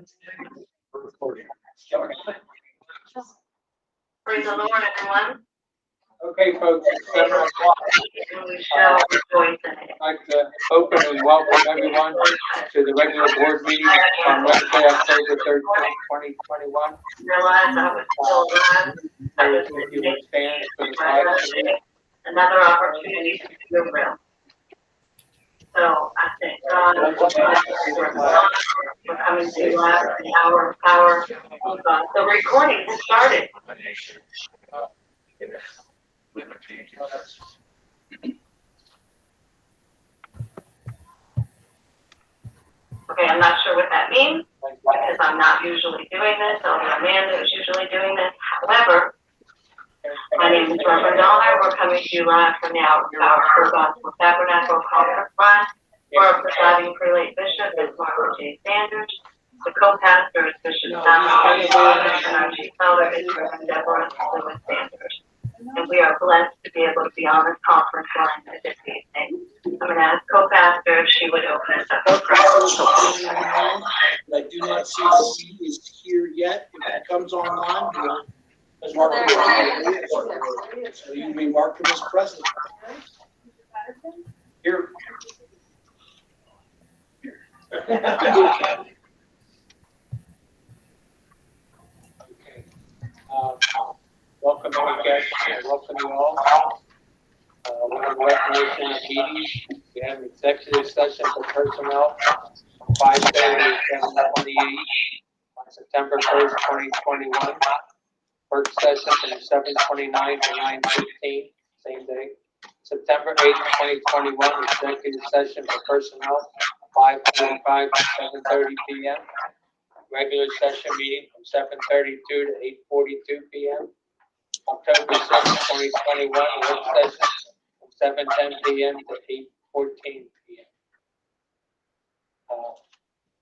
Praise the Lord, everyone. Okay, folks, it's 7 o'clock. We shall rejoice in it. I'd like to open and welcome everyone to the regular board meeting on Wednesday, October 3rd, 2021. Realize I was still alive. I was If you would stand for the flag salute. another opportunity to do real. So I thank God for coming to live the hour of power of God. The recording has started. Okay, I'm not sure what that means because I'm not usually doing this, although Amanda is usually doing this. However, my name is Reverend Laurel. We're coming to you live from the Hour of Power for Gospel Tabernacle Conference Line. Our presiding prelate bishop is Margaret J. Sanders. The co-pastor is Bishop Thomas, and our chief elder is Reverend Deborah Lewis Sanders. And we are blessed to be able to be on this conference line this evening. I'm going to ask co-pastor if she would open us up for prayer. I do not see that he is here yet. If it comes online, as mark him, so you may mark him as present. Here. Okay. Welcome any guests, welcome you all. We have a recognition of meetings. We have an executive session for personnel from 5:30 to 7:28 on September 1st, 2021. Work session from 7:29 to 9:15, same day. September 8th, 2021, executive session for personnel, 5:45 to 7:30 p.m. Regular session meeting from 7:32 to 8:42 p.m. October 6th, 2021, work session from 7:10 p.m. to 8:14 p.m. Now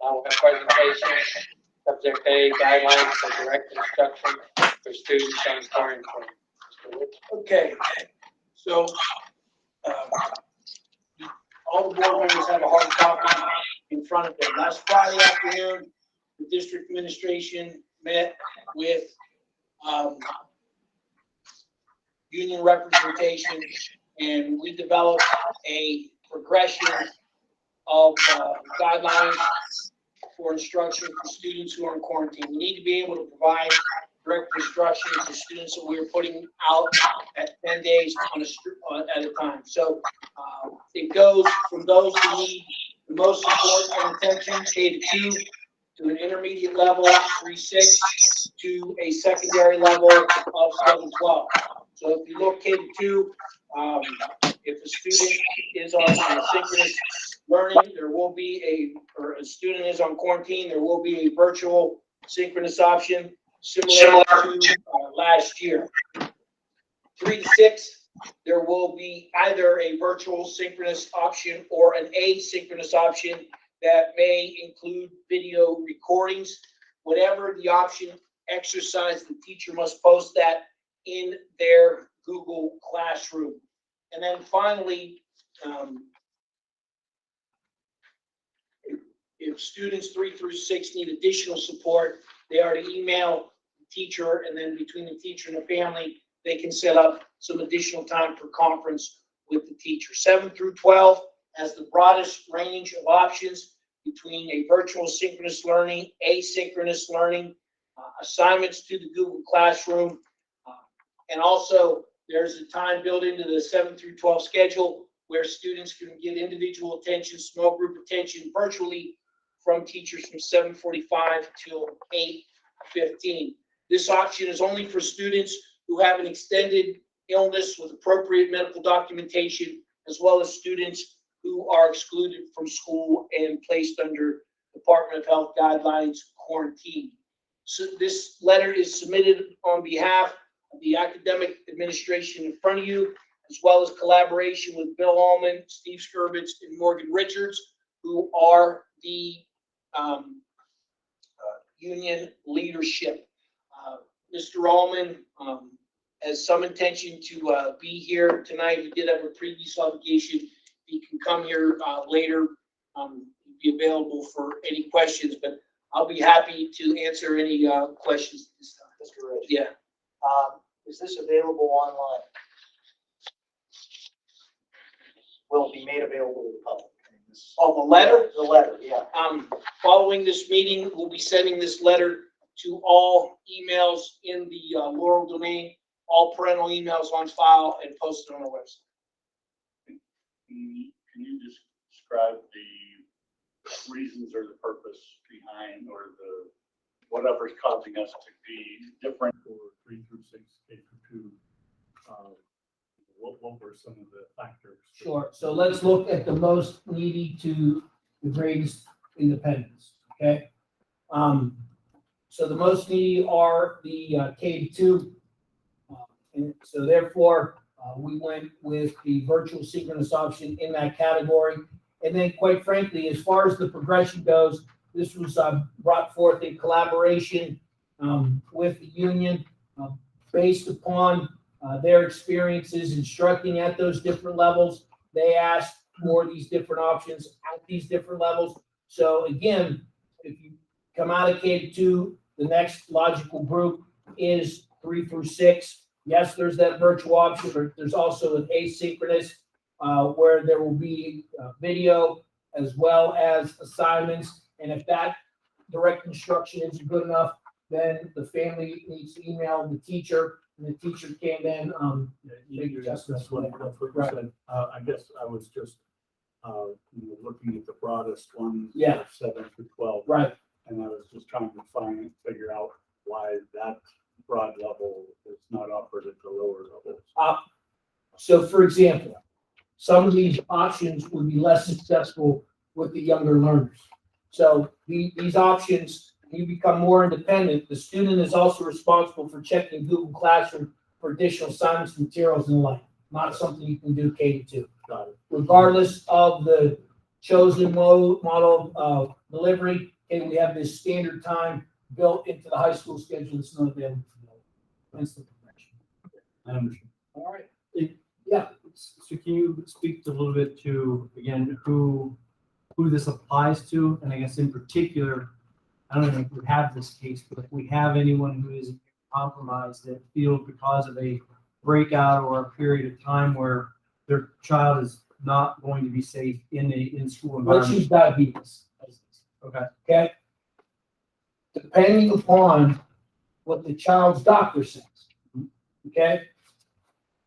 we'll have presentation, subject A, guidelines for direct instruction for students on quarantine. Okay, so all the board members have a hard copy in front of them. Last Friday afternoon, the district administration met with union representation, and we developed a progression of guidelines for instruction for students who are in quarantine. We need to be able to provide direct instruction to students that we're putting out at 10 days at a time. So it goes from those who need the most support and attention, K-2, to an intermediate level, 3-6, to a secondary level of 7-12. So if you look K-2, if a student is on synchronous learning, there will be or a student is on quarantine, there will be a virtual synchronous option similar to last year. 3-6, there will be either a virtual synchronous option or an asynchronous option that may include video recordings. Whatever the option exercise, the teacher must post that in their Google Classroom. And then finally, if students 3 through 6 need additional support, they are to email the teacher, and then between the teacher and the family, they can set up some additional time for conference with the teacher. 7 through 12 has the broadest range of options between a virtual synchronous learning, asynchronous learning, assignments to the Google Classroom, and also there's a time built into the 7 through 12 schedule where students can get individual attention, small group attention virtually from teachers from 7:45 till 8:15. This option is only for students who have an extended illness with appropriate medical documentation, as well as students who are excluded from school and placed under Department of Health guidelines quarantine. So this letter is submitted on behalf of the academic administration in front of you, as well as collaboration with Bill Allman, Steve Skirbitz, and Morgan Richards, who are the union leadership. Mr. Allman has some intention to be here tonight. He did have a previous obligation. He can come here later, be available for any questions, but I'll be happy to answer any questions this time. Mr. Rich. Yeah. Is this available online? Will it be made available to the public? Oh, the letter? The letter, yeah. Following this meeting, we'll be sending this letter to all emails in the Laurel domain, all parental emails on file, and posted on our website. Can you just describe the reasons or the purpose behind, or the whatever's causing us to be different for 3 through 6, K through 2? What were some of the factors? Sure. So let's look at the most needy to the greatest independence. Okay. So the most needy are the K-2, and so therefore we went with the virtual synchronous option in that category. And then, quite frankly, as far as the progression goes, this was brought forth in collaboration with the union based upon their experiences instructing at those different levels. They asked for these different options at these different levels. So again, if you come out of K-2, the next logical group is 3 through 6. Yes, there's that virtual option, but there's also an asynchronous where there will be video as well as assignments. And if that direct instruction isn't good enough, then the family needs to email the teacher, and the teacher can then make adjustments. That's what you Right. said. I guess I was just looking at the broadest one, Yeah. 7 through 12, Right. and I was just trying to figure out why that broad level is not offered at the lower levels. So for example, some of these options would be less successful with the younger learners. So these options, you become more independent. The student is also responsible for checking Google Classroom for additional assignments, materials, and the like. Not something you can do K-2. Got it. Regardless of the chosen model of delivery, okay, we have this standard time built into the high school schedule that's not available for them. That's the progression. I understand. All right. Yeah, so can you speak a little bit to, again, who this applies to? And I guess in particular, I don't know if we have this case, but if we have anyone who is compromised that feels because of a breakout or a period of time where their child is not going to be safe in school Let's environment. use diabetes. Okay. Okay? Depending upon what the child's doctor says. Okay?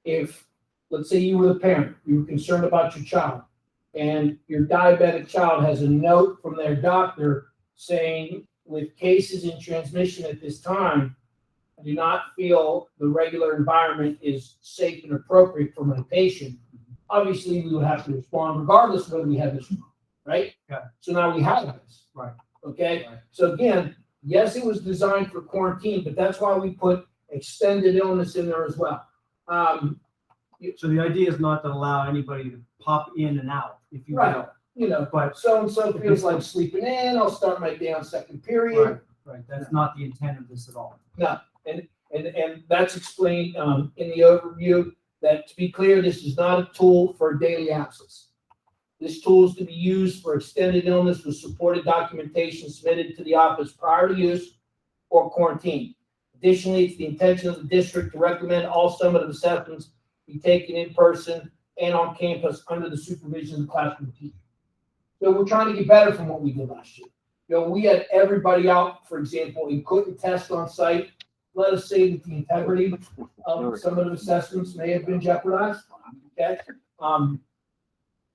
If, let's say you were the parent, you were concerned about your child, and your diabetic child has a note from their doctor saying, with cases in transmission at this time, I do not feel the regular environment is safe and appropriate for my patient. Obviously, we would have to respond regardless of whether we have this, right? Okay. So now we have this. Right. Okay? Right. So again, yes, it was designed for quarantine, but that's why we put extended illness in there as well. So the idea is not to allow anybody to pop in and out, if you Right. will. You know, But so-and-so feels like sleeping in, I'll start my day on second period. Right, that's not the intent of this at all. And that's explained in the overview, that to be clear, this is not a tool for daily absence. This tool is to be used for extended illness with supported documentation submitted to the office prior to use or quarantine. Additionally, it's the intention of the district to recommend all summative assessments be taken in person and on campus under the supervision of the classroom teacher. So we're trying to get better from what we did last year. You know, we had everybody out, for example, and couldn't test on site. Let us say that the integrity of some of the assessments may have been jeopardized. Okay.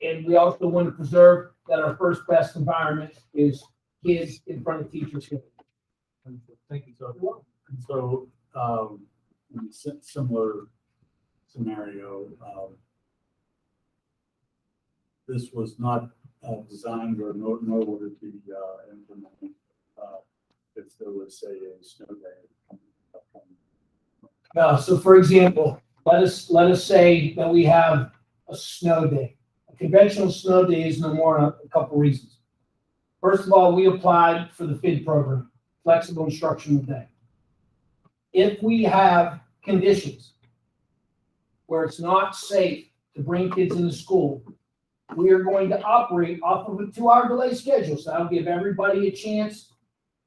And we also want to preserve that our first best environment is kids in front of teachers. Thank you. So, in a similar scenario, this was not designed or nor would it be implemented if there was, say, a snow day. So for example, let us say that we have a snow day. A conventional snow day is no more a couple reasons. First of all, we applied for the FID program, flexible instructional day. If we have conditions where it's not safe to bring kids into school, we are going to operate off of a 2-hour delay schedule. So that'll give everybody a chance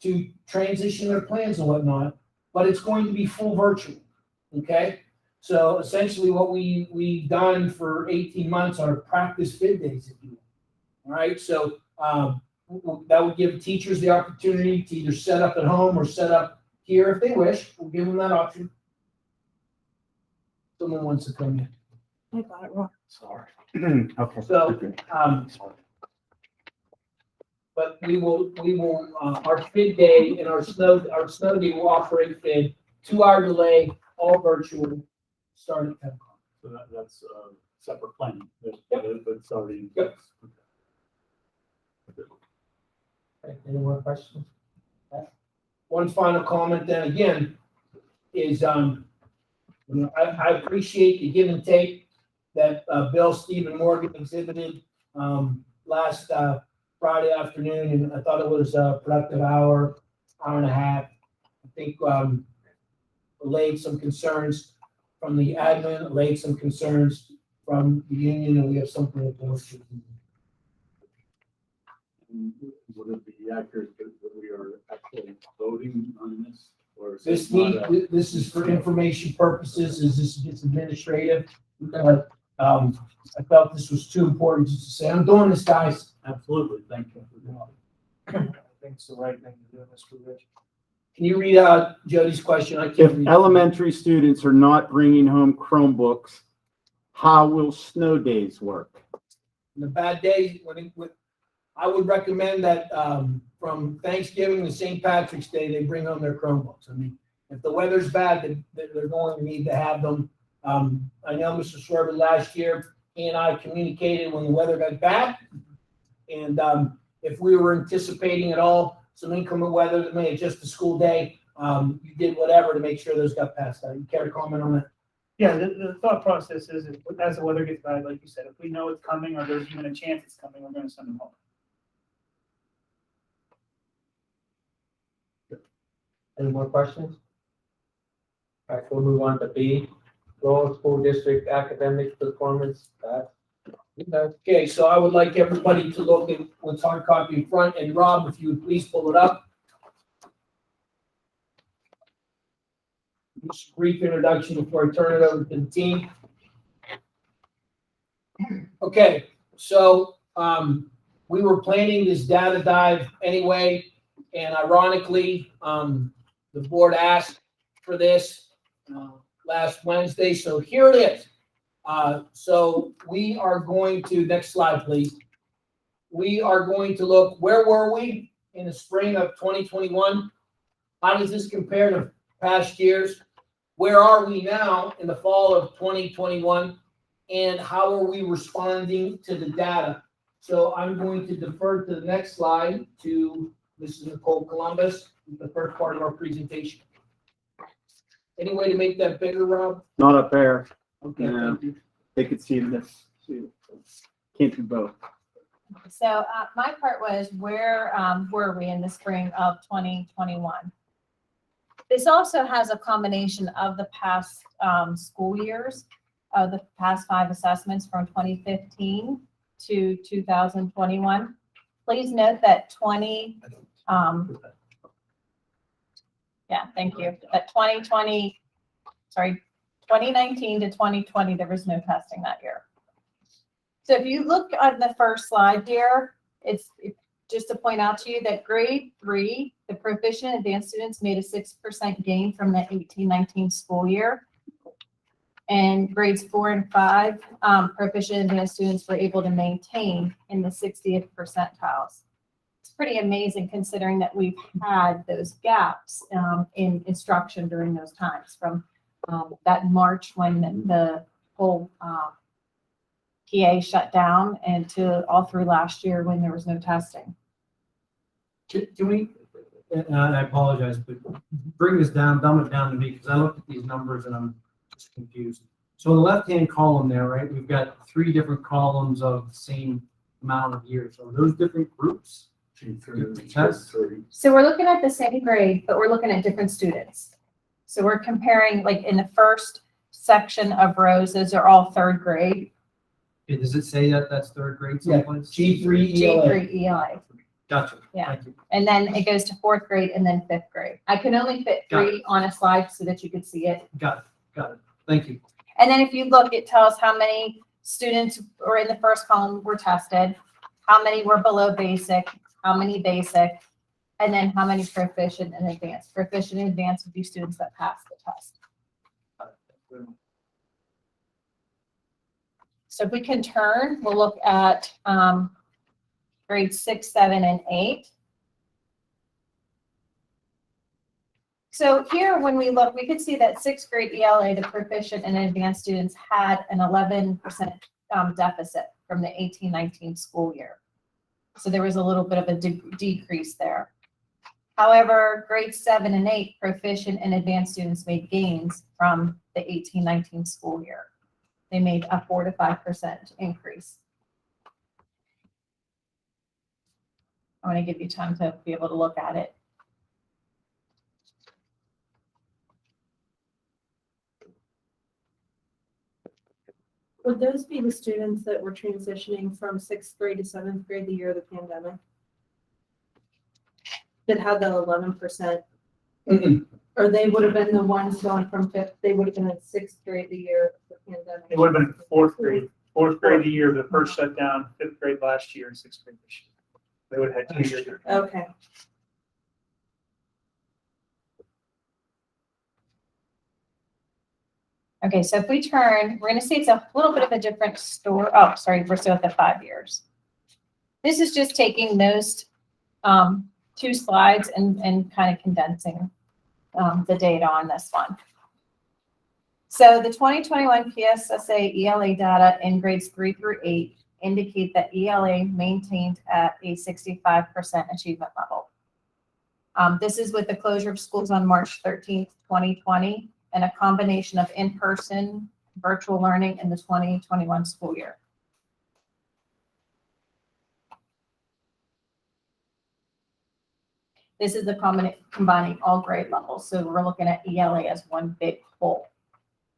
to transition their plans and whatnot, but it's going to be full virtual, okay? So essentially what we've done for 18 months are practice fit days, if you will. All right, so that would give teachers the opportunity to either set up at home or set up here if they wish. We'll give them that option. Someone wants to come in. I got it wrong. Sorry. Okay. So, but we will, our FID day and our snow day will operate FID, 2-hour delay, all virtual, starting at 10 o'clock. So that's separate planning, Yep. that's already in Yep. place. Okay, any more questions? Okay. One final comment then again is, I appreciate the give and take that Bill, Steve, and Morgan exhibited last Friday afternoon, and I thought it was a productive hour and a half. I think allayed some concerns from the admin, allayed some concerns from the union, and we have something to go through. And would it be accurate that we are actually voting on this? Or is This it not need, this is for information purposes, is this gets administrative. I felt this was too important just to say, I'm doing this, guys. Absolutely, thank you. I think it's the right thing to do, Mr. Rich. Can you read out Jody's question? I If can't read. elementary students are not bringing home Chromebooks, how will snow days work? The bad days, I would recommend that, from Thanksgiving to St. Patrick's Day, they bring home their Chromebooks. I mean, if the weather's bad, then they're going to need to have them. I know Mr. Swerve last year, he and I communicated when the weather got bad. And, if we were anticipating at all some inclement weather that may adjust the school day, you did whatever to make sure those got passed out. You care to comment on that? Yeah, the thought process is, as the weather gets bad, like you said, if we know it's coming or there's even a chance it's coming, we're gonna send them home. Any more questions? All right, we'll move on to B, Laurel School District Academic Performance. Okay, so I would like everybody to look at what's hard copy in front, and Rob, if you would please pull it up. Just a brief introduction before I turn it over to the team. Okay, so, we were planning this data dive anyway, and ironically, the board asked for this, last Wednesday, so here it is. So we are going to, next slide, please. We are going to look, where were we in the spring of 2021? How does this compare to past years? Where are we now in the fall of 2021? And how are we responding to the data? So I'm going to defer to the next slide to Mrs. Nicole Columbus, the first part of our presentation. Any way to make that bigger, Rob? Not up there. Okay, No. thank you. They could see this. Can't do both. So my part was, where were we in the spring of 2021? This also has a combination of the past school years, of the past 5 assessments from 2015 to 2021. Please note that 2019 to 2020, there was no testing that year. So if you look on the first slide here, it's just to point out to you that grade 3, the proficient advanced students made a 6% gain from the 18-19 school year. And grades 4 and 5, proficient advanced students were able to maintain in the 60th percentiles. It's pretty amazing considering that we've had those gaps in instruction during those times, from that March when the whole PA shut down, and to all through last year when there was no testing. Can we, and I apologize, but bring this down, dumb it down to me, because I looked at these numbers and I'm just confused. So in the left-hand column there, right, we've got 3 different columns of the same amount of years. Are those different groups? Tests? So we're looking at the same grade, but we're looking at different students. So we're comparing, like in the first section of rows, those are all 3rd grade. Okay, does it say that that's 3rd grade Yeah, someplace? G3 ELA. G3 EI. Gotcha. Yeah. Thank you. And then it goes to fourth grade and then fifth grade. I can only fit Got 3 on a slide so that you could see it. Got it. Thank you. And then if you look, it tells how many students were in the first column were tested, how many were below basic, how many basic, and then how many proficient and advanced. Proficient and advanced would be students that passed the test. So if we can turn, we'll look at grades 6, 7, and 8. So here, when we look, we could see that sixth grade ELA, the proficient and advanced students had an 11% deficit from the 18-19 school year. So there was a little bit of a decrease there. However, grades 7 and 8, proficient and advanced students made gains from the 18-19 school year. They made a 4 to 5% increase. I want to give you time to be able to look at it. Would those be the students that were transitioning from sixth grade to seventh grade the year of the pandemic? That had the 11%? Or they would have been the ones going from fifth, they would have been in sixth grade the year of the pandemic? It would have been fourth grade the year of the first shutdown, fifth grade last year, and sixth grade this year. They would have had 2 years. Okay. Okay, so if we turn, we're going to see it's a little bit of a different story. Oh, sorry, we're still at the 5 years. This is just taking those 2 slides and kind of condensing the data on this one. So the 2021 PSSA ELA data in grades 3 through 8 indicate that ELA maintained at a 65% achievement level. This is with the closure of schools on March 13th, 2020, and a combination of in-person, virtual learning in the 2021 school year. This is the combining all grade levels. So we're looking at ELA as one big whole.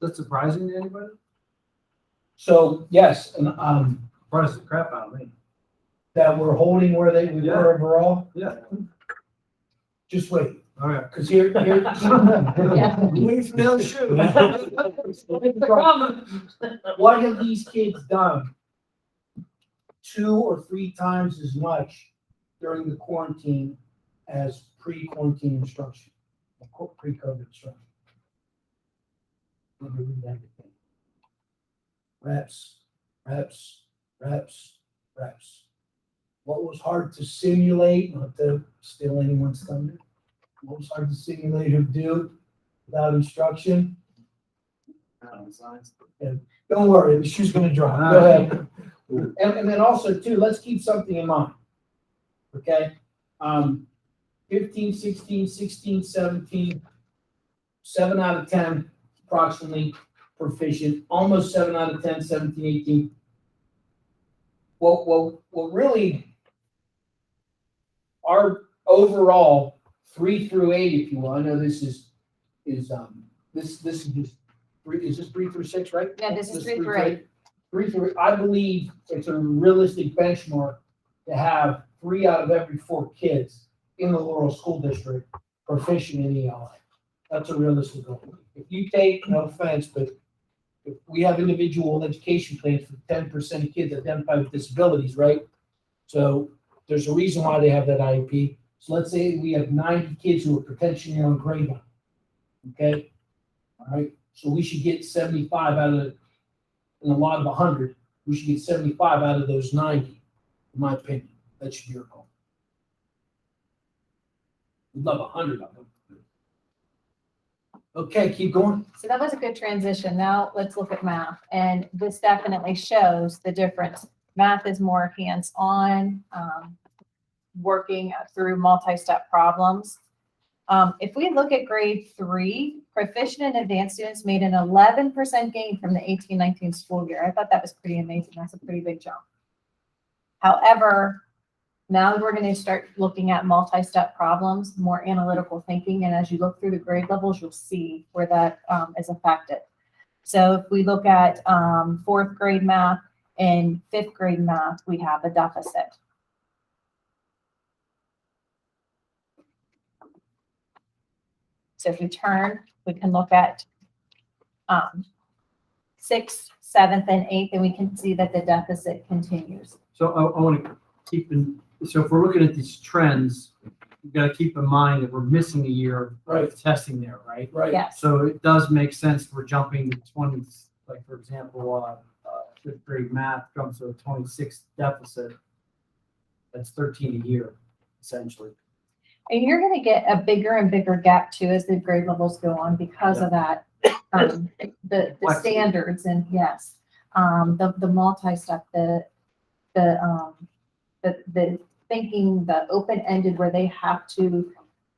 Is that surprising to anybody? So, yes, and, Surprised the crap out of me. that we're holding where we Yeah. were overall, Yeah. just wait, All right. because here. We've no shoe. What have these kids done 2 or 3 times as much during the quarantine as pre-quarantine instruction, pre-COVID instruction? Reps, reps, reps, reps. What was hard to simulate, not to steal anyone's thunder, what was hard to simulate or do without instruction? Don't worry, the shoe's gonna drop. Go ahead. And then also too, let's keep something in mind. Okay? 15, 16, 16, 17, 7 out of 10 approximately proficient, almost 7 out of 10, 17, 18. What really our overall 3 through 8, if you will, I know this is this is just 3, is this 3 through 6, right? Yeah, this is 3 through 8. 3 through 8, I believe it's a realistic benchmark to have 3 out of every 4 kids in the Laurel School District proficient in ELA. That's a realistic goal. If you take, no offense, but if we have individual education plans for 10% of kids identified with disabilities, right? So there's a reason why they have that IEP. So let's say we have 90 kids who are potentially on grade line. Okay? All right. So we should get 75 out of, in a lot of 100, we should get 75 out of those 90, in my opinion. That should be your goal. We'd love 100 of them. Okay, keep going. So that was a good transition. Now let's look at math. And this definitely shows the difference. Math is more hands-on, working through multi-step problems. If we look at grade 3, proficient and advanced students made an 11% gain from the 18-19 school year. I thought that was pretty amazing. That's a pretty big jump. However, now we're going to start looking at multi-step problems, more analytical thinking. And as you look through the grade levels, you'll see where that is affected. So if we look at 4th grade math and 5th grade math, we have a deficit. So if we turn, we can look at 6th, 7th, and 8th, and we can see that the deficit continues. So I want to keep in, so if we're looking at these trends, you've got to keep in mind that we're missing a year of testing there, right? Right. Yes. So it does make sense we're jumping to 20, like for example, fifth grade math jumps to a 26 deficit. That's 13 a year, essentially. And you're going to get a bigger and bigger gap too as the grade levels go on because of that. The standards and yes, the multi stuff, the thinking, the open-ended where they have to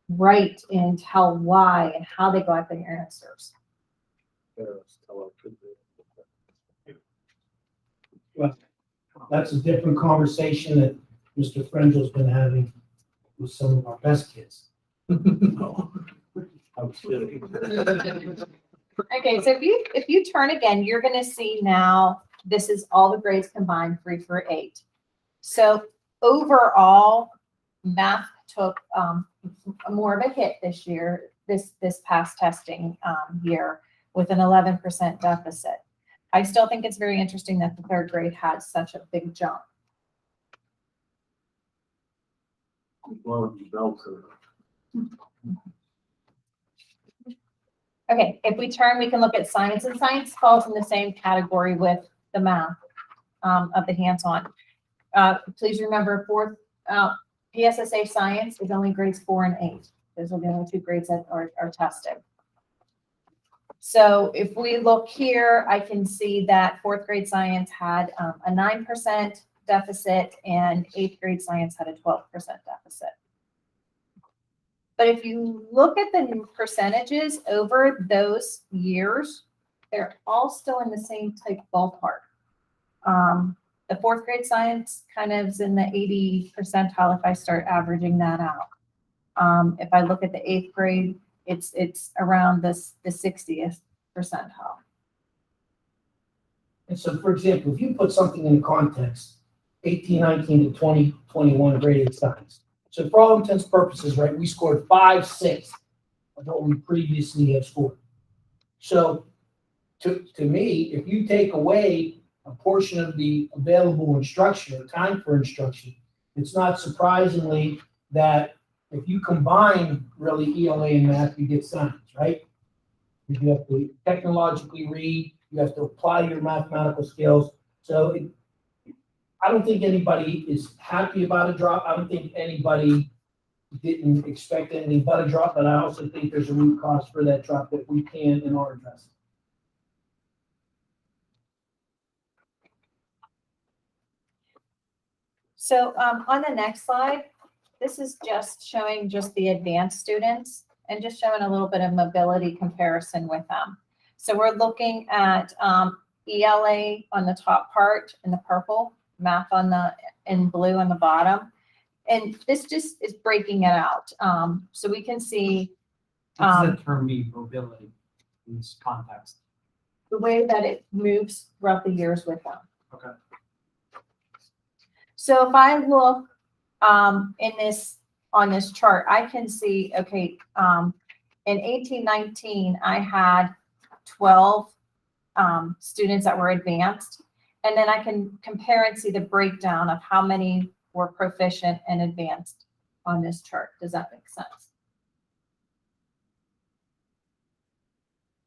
write and tell why and how they got their answers. Well, that's a different conversation that Mr. Frengel's been having with some of our best kids. Okay, so if you turn again, you're going to see now this is all the grades combined 3 through 8. So overall, math took more of a hit this year, this past testing year, with an 11% deficit. I still think it's very interesting that the 3rd grade had such a big jump. Okay, if we turn, we can look at science, and science falls in the same category with the math of the hands-on. Please remember, PSSA science is only grades 4 and 8. Those are the only 2 grades that are tested. So if we look here, I can see that 4th grade science had a 9% deficit and 8th grade science had a 12% deficit. But if you look at the percentages over those years, they're all still in the same type ballpark. The 4th grade science kind of is in the 80 percentile if I start averaging that out. If I look at the 8th grade, it's around the 60th percentile. And so, for example, if you put something in context, 1819 to 2021 grade 8 science. So for all intents and purposes, right, we scored 5/6 of what we previously have scored. So to me, if you take away a portion of the available instruction or time for instruction, it's not surprisingly that if you combine really ELA and math, you get science, right? You have to technologically read, you have to apply your mathematical skills. So I don't think anybody is happy about a drop. I don't think anybody didn't expect anything but a drop, but I also think there's a root cause for that drop that we can and are addressing. So on the next slide, this is just showing just the advanced students and just showing a little bit of mobility comparison with them. So we're looking at ELA on the top part in the purple, math in blue on the bottom. And this just is breaking it out. So we can see What does that term mean, mobility, in this context? the way that it moves throughout the years with them. Okay. So if I look on this chart, I can see, okay, in 1819, I had 12 students that were advanced, and then I can compare and see the breakdown of how many were proficient and advanced on this chart. Does that make sense?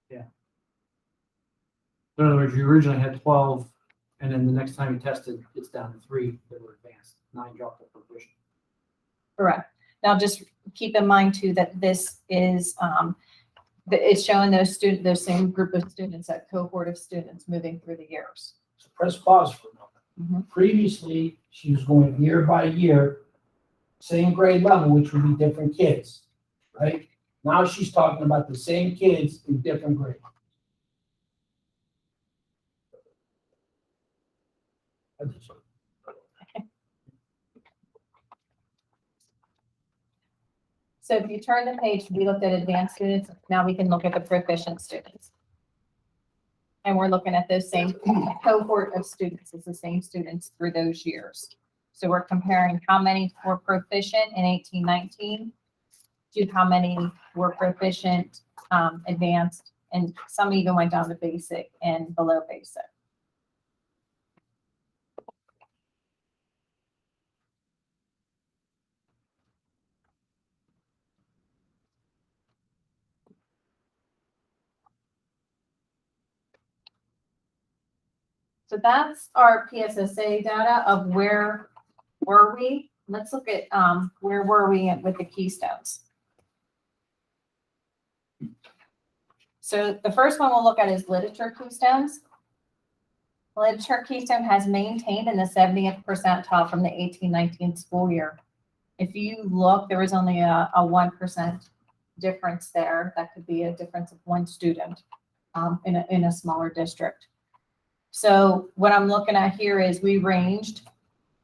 Yeah. In other words, you originally had 12, and then the next time you tested, it's down to 3 that were advanced, 9 dropped to proficient. Correct. Now, just keep in mind too that this is it's showing those same group of students, that cohort of students moving through the years. So press pause for a moment. Previously, she was going year by year, same grade level, which would be different kids, right? Now she's talking about the same kids in different grades. So if you turn the page, we looked at advanced students. Now we can look at the proficient students. And we're looking at those same cohort of students. It's the same students through those years. So we're comparing how many were proficient in 1819 to how many were proficient, advanced, and some even went down to basic and below basic. So that's our PSSA data of where were we. Let's look at where were we with the keystones. So the first one we'll look at is literature keystones. Literature keystone has maintained in the 70th percentile from the 18-19 school year. If you look, there was only a 1% difference there. That could be a difference of one student in a smaller district. So what I'm looking at here is we ranged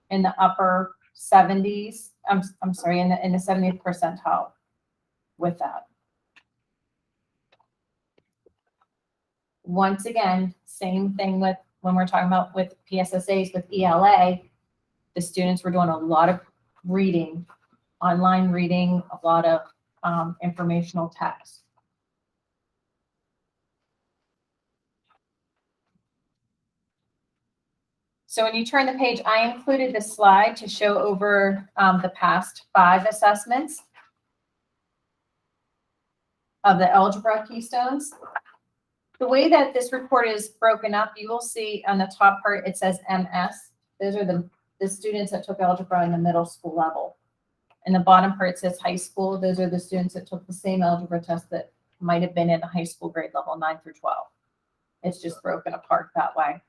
in the upper 70s. I'm sorry, in the 70th percentile with that. Once again, same thing with when we're talking about with PSSAs, with ELA, the students were doing a lot of reading, online reading, a lot of informational text. So when you turn the page, I included this slide to show over the past 5 assessments of the algebra keystones. The way that this report is broken up, you will see on the top part, it says MS. Those are the students that took algebra in the middle school level. In the bottom part, it says high school. Those are the students that took the same algebra test that might have been in the high school grade level 9 through 12. It's just broken apart that way.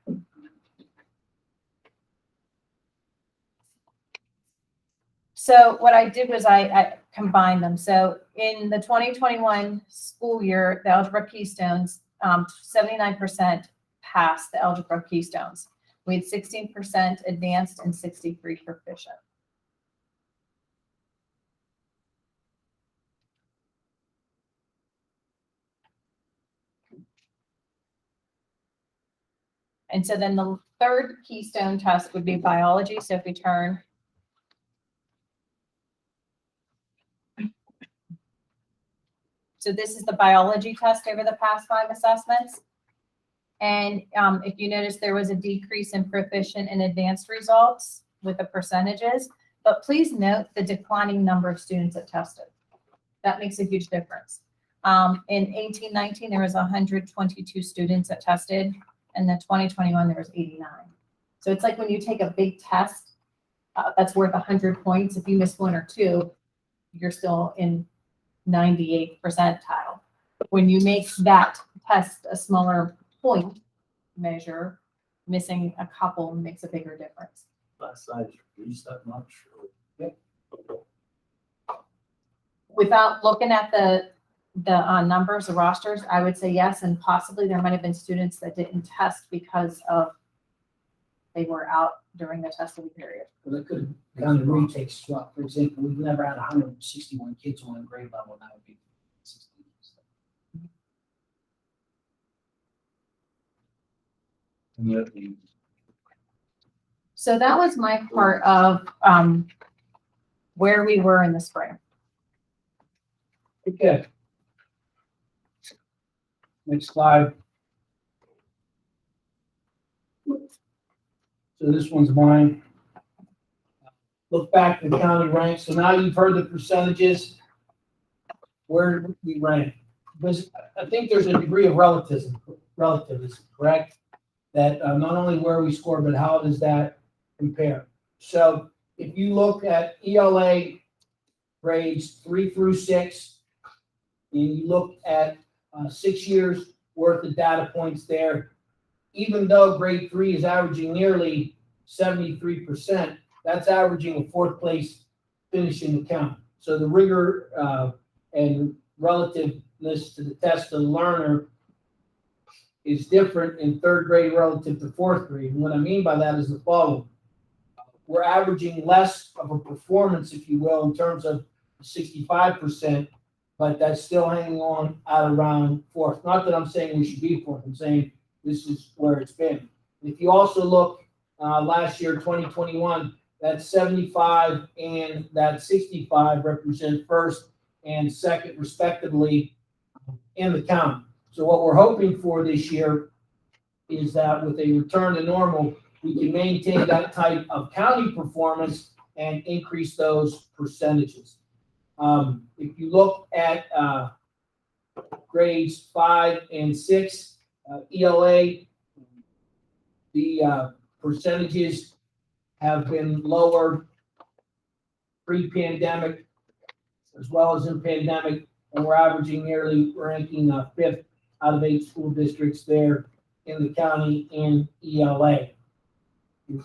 So what I did was I combined them. So in the 2021 school year, the algebra keystones, 79% passed the algebra keystones. We had 16% advanced and 63 proficient. And so then the third keystone test would be biology. So if we turn So this is the biology test over the past 5 assessments. And if you notice, there was a decrease in proficient and advanced results with the percentages, but please note the declining number of students that tested. That makes a huge difference. In 18-19, there was 122 students that tested, and then 2021, there was 89. So it's like when you take a big test that's worth 100 points, if you miss 1 or 2, you're still in 98th percentile. When you make that test a smaller point measure, missing a couple makes a bigger difference. Class size reduced that much? Without looking at the numbers, the rosters, I would say yes, and possibly there might have been students that didn't test because of they were out during the testing period. Well, it could have gone to retakes as well. For example, we've never had 161 kids on a grade level. That would be 60. So that was my part of where we were in the spring. Okay. Next slide. So this one's mine. Look back at the county ranks. So now you've heard the percentages. Where did we rank? Because I think there's a degree of relativism, correct? That not only where we score, but how does that compare? So if you look at ELA grades 3 through 6, and you look at 6 years worth of data points there, even though grade 3 is averaging nearly 73%, that's averaging a 4th place finish in the count. So the rigor and relativeness to the test of the learner is different in 3rd grade relative to 4th grade. And what I mean by that is the following. We're averaging less of a performance, if you will, in terms of 65%, but that's still hanging on at around 4th. Not that I'm saying we should be 4th. I'm saying this is where it's been. If you also look last year, 2021, that 75 and that 65 represent 1st and second respectively in the county. So what we're hoping for this year is that with a return to normal, we can maintain that type of county performance and increase those percentages. If you look at grades 5 and 6, ELA, the percentages have been lower pre-pandemic as well as in pandemic, and we're averaging nearly ranking 5th out of 8 school districts there in the county in ELA.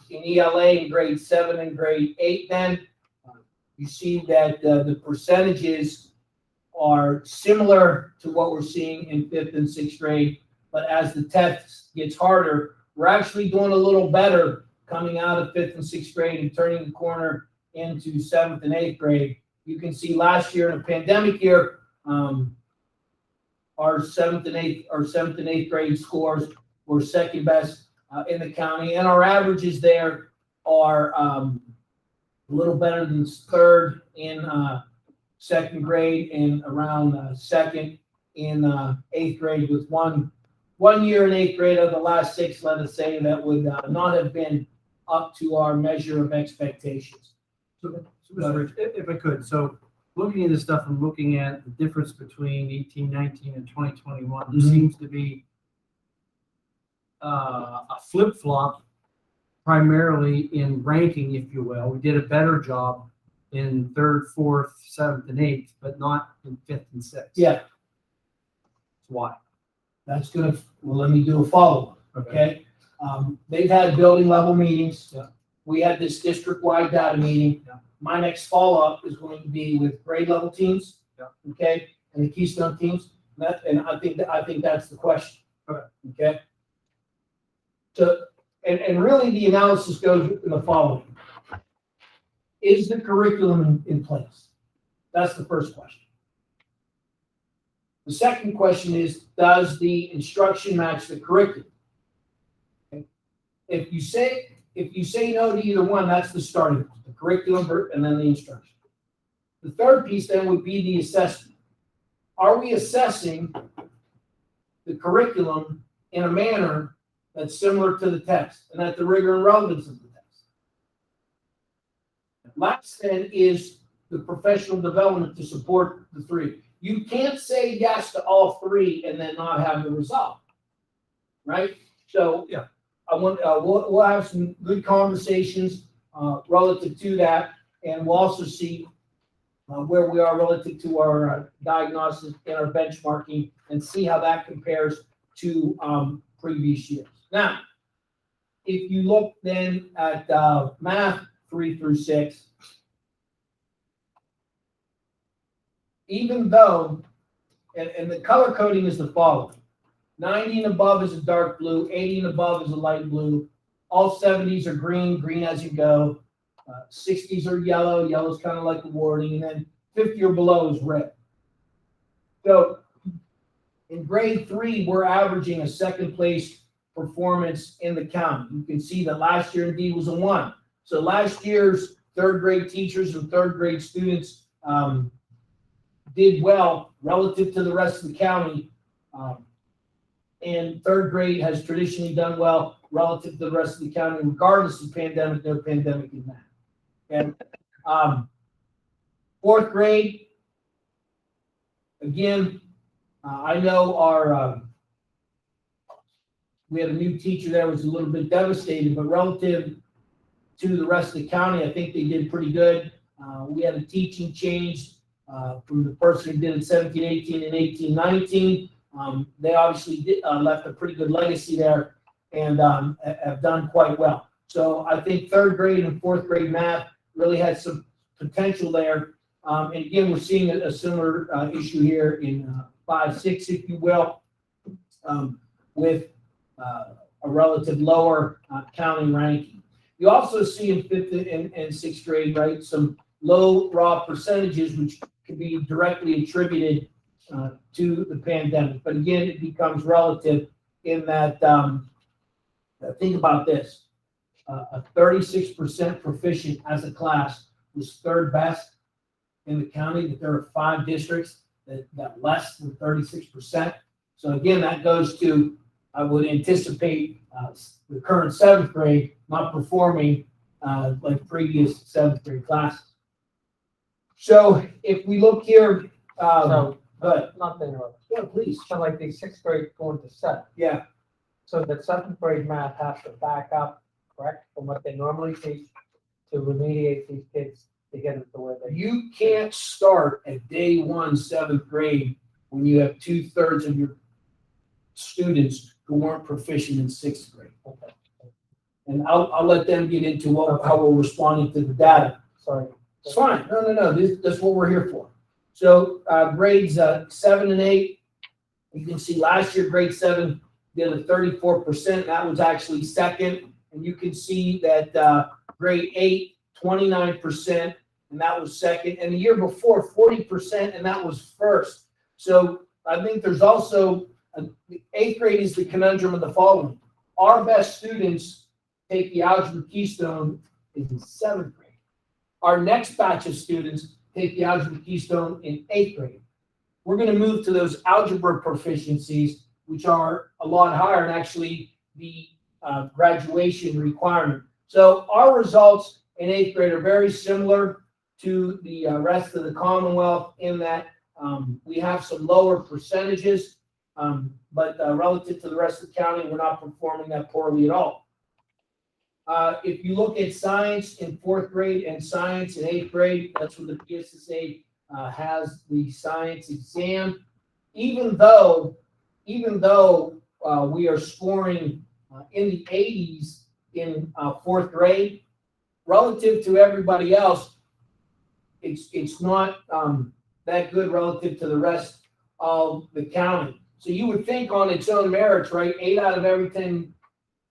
In ELA in grade 7 and grade 8 then, you see that the percentages are similar to what we're seeing in 5th and 6th grade, but as the test gets harder, we're actually doing a little better coming out of 5th and 6th grade and turning the corner into 7th and 8th grade. You can see last year in a pandemic year, our 7th and 8th grade scores were second best in the county, and our averages there are a little better than 3rd in 2nd grade and around 2nd in 8th grade, with one year in 8th grade of the last 6, let us say, that would not have been up to our measure of expectations. So, Mr. Rich, if I could, so looking at this stuff and looking at the difference between 18-19 and 2021, there seems to be a flip-flop primarily in ranking, if you will. We did a better job in 3rd, 4th, 7th, and 8th, but not in 5th and 6th. Yeah. Why? That's gonna, well, let me do a follow-up, okay? They've had building level meetings. Yeah. We had this district-wide data meeting. Yeah. My next follow-up is going to be with grade level teams. Yeah. Okay, and the Keystone teams. And I think that's the question. Okay. Okay. So, and really the analysis goes in the following. Is the curriculum in place? That's the first question. The second question is, does the instruction match the curriculum? Okay. If you say no to either one, that's the starting point, the curriculum and then the instruction. The third piece then would be the assessment. Are we assessing the curriculum in a manner that's similar to the test and at the rigor and relevance of the test? Last then is the professional development to support the 3. You can't say yes to all 3 and then not have the result, right? So Yeah. I want we'll have some good conversations relative to that, and we'll also see where we are relative to our diagnosis and our benchmarking, and see how that compares to previous years. Now, if you look then at math 3 through 6, even though, and the color coding is the following: 90 and above is a dark blue, 80 and above is a light blue, all 70s are green, green as you go, 60s are yellow, yellow's kind of like the warning, and then 50 or below is red. So in grade 3, we're averaging a 2nd place performance in the county. You can see that last year indeed was a 1. So last year's 3rd grade teachers and 3rd grade students did well relative to the rest of the county. And 3rd grade has traditionally done well relative to the rest of the county, regardless of pandemic, no pandemic in that. And 4th grade, again, I know our, we had a new teacher that was a little bit devastated, but relative to the rest of the county, I think they did pretty good. We had a teaching change from the person who did it 17-18 and 18-19. They obviously left a pretty good legacy there and have done quite well. So I think 3rd grade and 4th grade math really had some potential there. And again, we're seeing a similar issue here in 5-6, if you will, with a relative lower county ranking. You also see in 5th and 6th grade, right, some low raw percentages, which can be directly attributed to the pandemic. But again, it becomes relative in that, think about this, a 36% proficient as a class was 3rd best in the county, that there are 5 districts that less than 36%. So again, that goes to, I would anticipate the current 7th grade not performing like previous 7th grade classes. So if we look here, but Not to interrupt. yeah, please. So like the 6th grade going to 7th. Yeah, So the 7th grade math has to back up, correct, from what they normally teach to remediate these kids to get them to where they. you can't start at day 1, 7th grade when you have 2/3 of your students who weren't proficient in 6th grade. Okay. And I'll let them get into how we're responding to the data. Sorry. It's fine. No. That's what we're here for. So, grades 7 and 8, you can see last year, grade 7 did a 34%. That was actually second. And you can see that, grade 8, 29%, and that was second. And the year before, 40%, and that was first. So I think there's also, the 8th grade is the conundrum of the following. Our best students take the algebra keystone in 7th grade. Our next batch of students take the algebra keystone in 8th grade. We're going to move to those algebra proficiencies, which are a lot higher and actually the graduation requirement. So our results in 8th grade are very similar to the rest of the Commonwealth in that we have some lower percentages, but relative to the rest of the county, we're not performing that poorly at all. If you look at science in 4th grade and science in 8th grade, that's when the PSSA has the science exam. Even though we are scoring in the 80s in 4th grade, relative to everybody else, it's not that good relative to the rest of the county. So you would think on its own merits, right? 8 out of every 10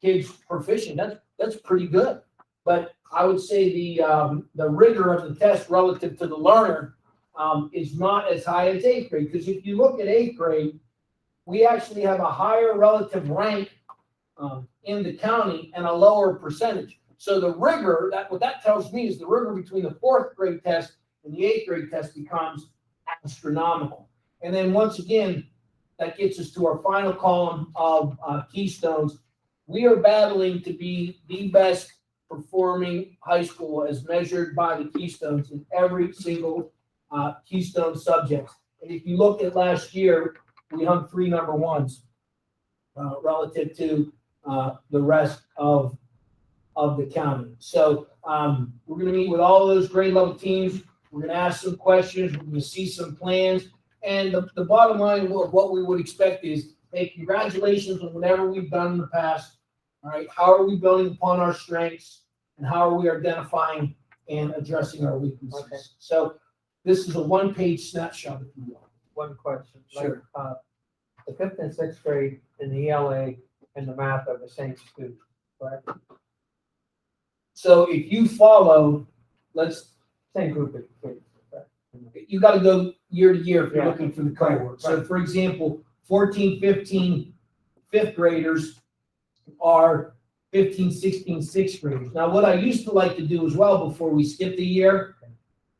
kids proficient. That's pretty good. But I would say the rigor of the test relative to the learner is not as high as 8th grade. Because if you look at 8th grade, we actually have a higher relative rank in the county and a lower percentage. So the rigor, what that tells me is the rigor between the 4th grade test and the 8th grade test becomes astronomical. And then once again, that gets us to our final column of keystones. We are battling to be the best performing high school as measured by the keystones in every single keystone subject. And if you look at last year, we hung 3 number 1s relative to the rest of the county. So we're going to meet with all of those grade level teams. We're going to ask some questions. We're going to see some plans. And the bottom line of what we would expect is, hey, congratulations on whatever we've done in the past. All right, how are we building upon our strengths, and how are we identifying and addressing our weaknesses? Okay. So this is a 1-page snapshot, if you will. One question. Sure. Like, the 5th and 6th grade in the ELA and the math are the same students, correct? So if you follow, Same group of kids, correct? you got to go year to year if you're Yeah. looking for the cohort. So Right. for example, 14, 15, 5th graders are 15, 16, 6th graders. Now, what I used to like to do as well before we skip the year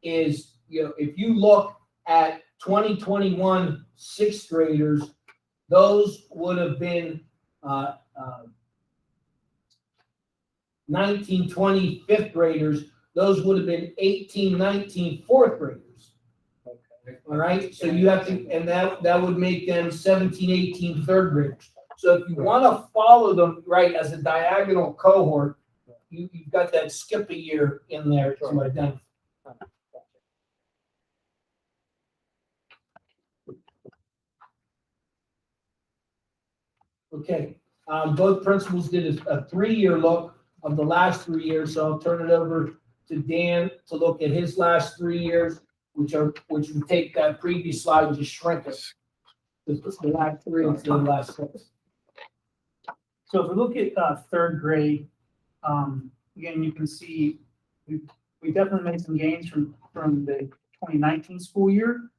is, if you look at 2021 6th graders, those would have been 19, 20 5th graders. Those would have been 18, 19 4th graders. All right, so you have to, and that would make them 17, 18 3rd graders. So if you want to follow them right as a diagonal cohort, you've got that skip a year in there to identify. Okay, both principals did a 3-year look of the last 3 years, so I'll turn it over to Dan to look at his last 3 years, which would take that previous slide and just shrink it. The last 3 instead of the last 6. So if we look at 3rd grade, again, you can see we definitely made some gains from the 2019 school year.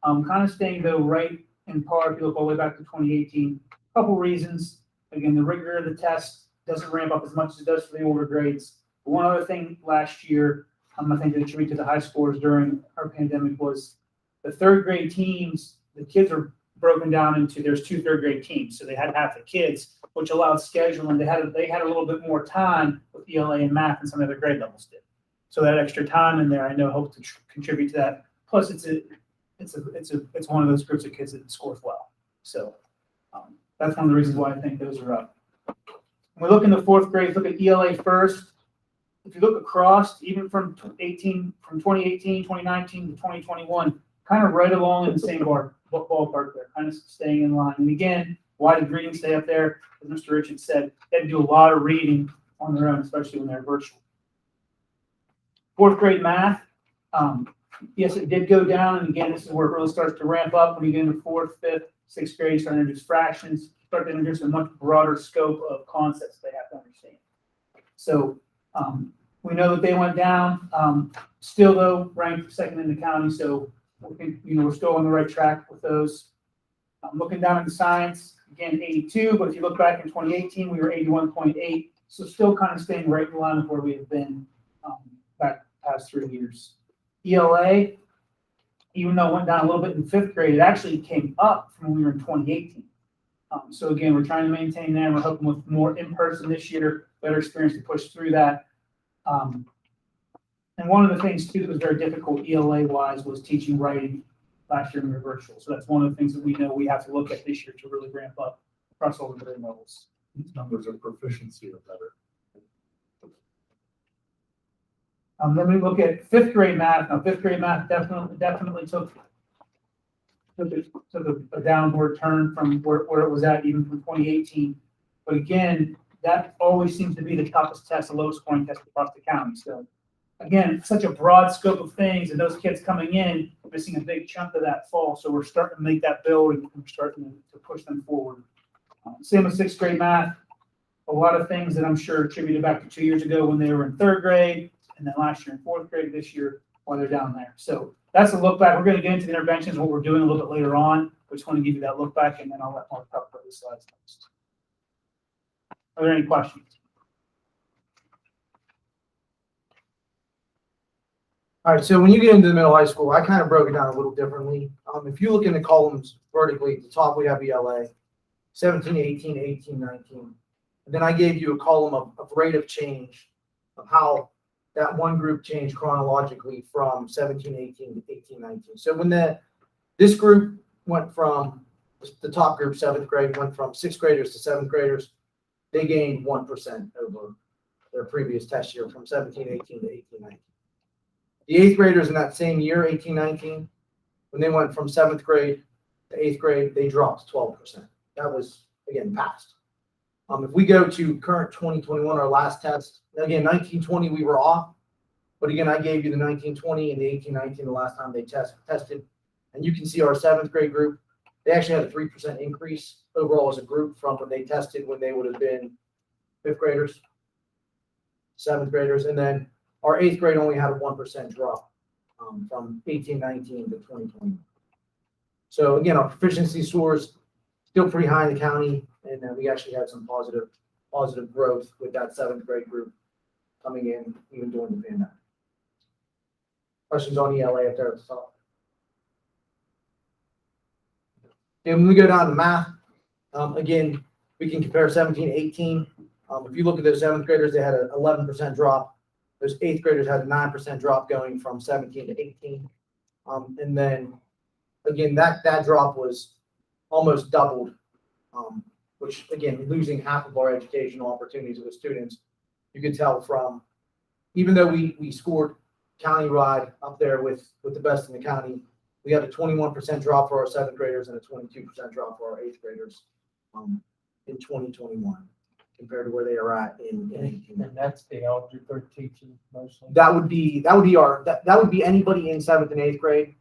Kind of staying though right in par if you look all the way back to 2018. Couple reasons. Again, the rigor of the test doesn't ramp up as much as it does for the older grades. But one other thing last year, I think that attribute to the high scores during our pandemic was the third grade teams, the kids are broken down into, there's 2 third grade teams, so they had half the kids, which allowed scheduling. They had a little bit more time with ELA and math than some other grade levels did. So that extra time in there, I know, helped to contribute to that. Plus, it's one of those groups of kids that scores well. So that's one of the reasons why I think those are up. When we look in the 4th grade, look at ELA first. If you look across, even from 2018, 2019 to 2021, kind of right along in the same ballpark there, kind of staying in line. And again, why did reading stay up there? As Mr. Richards said, they had to do a lot of reading on their own, especially when they're virtual. 4th grade math, yes, it did go down. And again, this is where it really starts to ramp up when you get into 4th, 5th, 6th grade, start to introduce fractions, start to introduce a much broader scope of concepts they have to understand. So we know that they went down. Still, though, ranked 2nd in the county. So I think, we're still on the right track with those. Looking down at the science, again, 82. But if you look back in 2018, we were 81.8. So still kind of staying right in line with where we have been back past 3 years. ELA, even though it went down a little bit in 5th grade, it actually came up from when we were in 2018. So again, we're trying to maintain that. We're hoping with more in-person this year, better experience to push through that. And one of the things too that was very difficult ELA-wise was teaching writing last year when we were virtual. So that's one of the things that we know we have to look at this year to really ramp up across all the grade levels. These numbers of proficiency are better. Then we look at 5th grade math. Now, 5th grade math definitely took a downward turn from where it was at even from 2018. But again, that always seems to be the toughest test, the lowest scoring test across the county. So again, such a broad scope of things, and those kids coming in, missing a big chunk of that fall. So we're starting to make that build and we're starting to push them forward. Same with 6th grade math. A lot of things that I'm sure attributed back to 2 years ago when they were in 3rd grade, and then last year in 4th grade, this year while they're down there. So that's a look back. We're going to get into the interventions, what we're doing a little bit later on. I just want to give you that look back, and then I'll let Mark talk about the slides next. Are there any questions? All right, so when you get into the middle high school, I kind of broke it down a little differently. If you look in the columns vertically, at the top we have ELA, 17, 18, 18, 19. And then I gave you a column of rate of change of how that one group changed chronologically from 17, 18 to 18, 19. So when this group went from, the top group, 7th grade, went from 6th graders to 7th graders, they gained 1% over their previous test year from 17, 18 to 18, 19. The 8th graders in that same year, 18, 19, when they went from 7th grade to 8th grade, they dropped 12%. That was, again, passed. If we go to current 2021, our last test, again, 1920, we were off. But again, I gave you the 1920 and the 1819 the last time they tested. And you can see our 7th grade group, they actually had a 3% increase overall as a group from when they tested when they would have been 5th graders, 7th graders. And then our 8th grade only had a 1% drop from 1819 to 2020. So again, our proficiency scores still pretty high in the county, and we actually had some positive growth with that 7th grade group coming in even during the pandemic. Questions on ELA up there at the top? And when we go down to math, again, we can compare 17, 18. If you look at those 7th graders, they had an 11% drop. Those 8th graders had a 9% drop going from 17 to 18. And then again, that drop was almost doubled, which again, losing half of our educational opportunities with students. You could tell from, even though we scored countywide up there with the best in the county, we had a 21% drop for our 7th graders and a 22% drop for our 8th graders in 2021 compared to where they are at in 18. And that's the algebra teaching mostly. That would be anybody in 7th and 8th grade.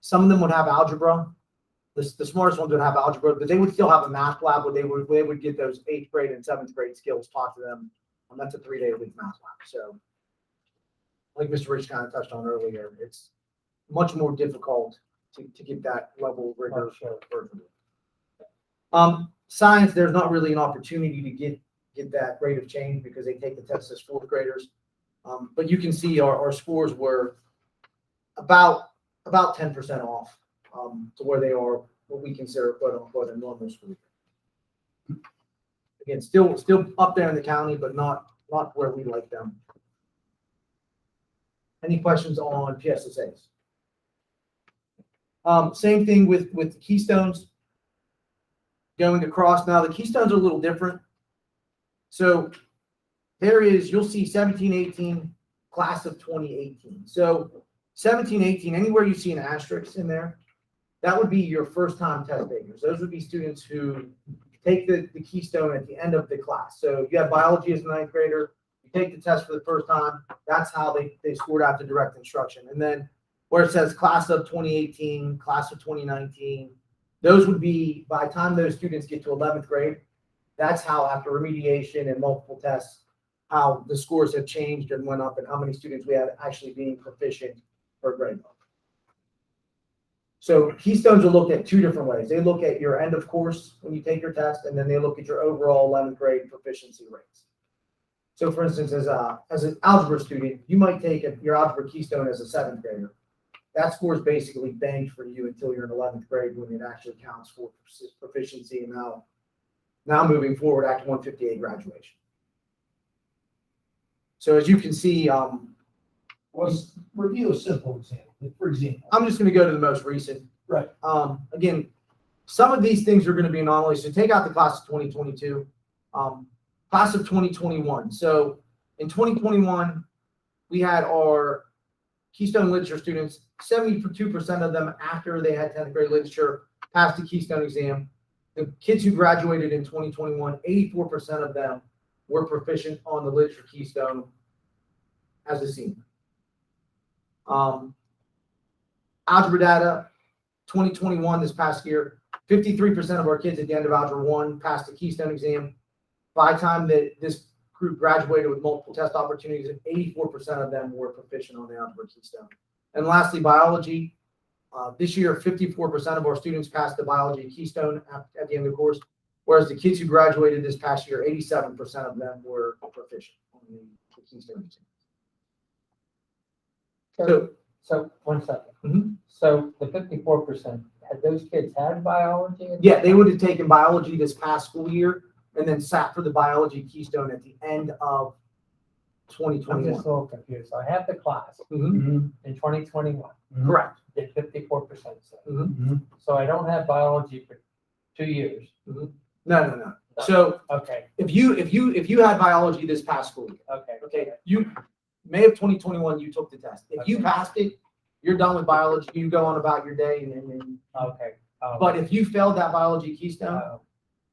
Some of them would have algebra. The smartest ones would have algebra, but they would still have a math lab where they would get those 8th grade and 7th grade skills taught to them. That's a 3-day-a-week math lab. So, like Mr. Rich kind of touched on earlier, it's much more difficult to get that level of rigor. Science, there's not really an opportunity to get that rate of change because they take the test as 4th graders. But you can see our scores were about 10% off, to where they are, what we consider quote unquote a normal school year. Again, still up there in the county, but not where we like them. Any questions on PSSAs? Same thing with the Keystones. Going across now, the Keystones are a little different. So you'll see 17, 18, class of 2018. So 17, 18, anywhere you see an asterisk in there, that would be your first time test takers. Those would be students who take the Keystone at the end of the class. So if you have biology as a ninth grader, you take the test for the first time, that's how they scored out the direct instruction. And then where it says class of 2018, class of 2019, those would be, by the time those students get to 11th grade, that's how after remediation and multiple tests, how the scores have changed and went up and how many students we have actually being proficient per grade level. So Keystones are looked at two different ways. They look at your end of course when you take your test, and then they look at your overall 11th grade proficiency rates. So for instance, as an algebra student, you might take your algebra Keystone as a 7th grader. That score is basically banked for you until you're in 11th grade when it actually counts for proficiency. And now moving forward, Act 158 graduation. So as you can see, Was review a simple example. For example, I'm just going to go to the most recent. right. Again, some of these things are going to be anomalies. So take out the class of 2022, class of 2021. So in 2021, we had our Keystone Literature students, 72% of them after they had 10th grade literature passed the Keystone exam. The kids who graduated in 2021, 84% of them were proficient on the literature Keystone as a senior. Algebra data, 2021, this past year, 53% of our kids at the end of Algebra 1 passed the Keystone exam. By the time that this group graduated with multiple test opportunities, 84% of them were proficient on the Algebra Keystone. And lastly, biology. This year, 54% of our students passed the biology Keystone at the end of the course, whereas the kids who graduated this past year, 87% of them were proficient on the Keystone exam. So 1 second. Mhm. So the 54%, had those kids had biology? Yeah, they would have taken biology this past school year and then sat for the biology Keystone at the end of I'm 2021. just a little confused. I have the class Mhm. in 2021, Correct. did 54%. Mhm. So I don't have biology for 2 years. No. So Okay, if you had biology this past school year, okay. you May of 2021, you took the test. If you Okay. passed it, you're done with biology. You go on about your day. And Okay. but if you failed that biology Keystone, uh,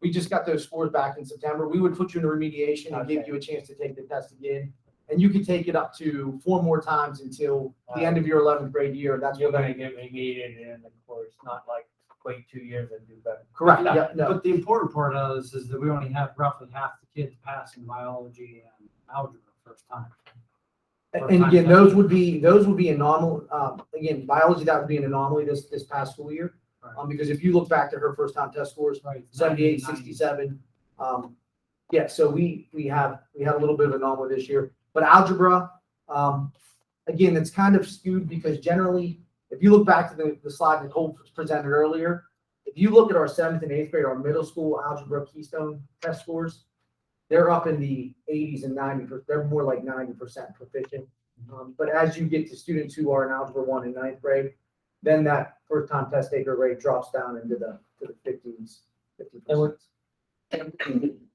we just got those scores back in September. We would put you in remediation and give Okay. you a chance to take the test again. And you could take it up to 4 more times until the end of your 11th grade year. That's you're what gonna get remediated in, of course, not like wait 2 years and do better. correct. Yeah, Yeah, no. But the important part of this is that we only have roughly half the kids passing biology and algebra first time. And again, those would be anomaly. Again, biology, that would be an anomaly this past school year. Right. Because if you look back to her first time test scores, Right. 78, 67. Yeah, so we had a little bit of an anomaly this year. But algebra, again, it's kind of skewed because generally, if you look back to the slide Nicole presented earlier, if you look at our 7th and 8th grade, our middle school algebra Keystone test scores, they're up in the 80s and 90%. They're more like 90% proficient. But as you get to students who are in algebra 1 and 9th grade, then that first time test taker rate drops down into the 50s. 50%.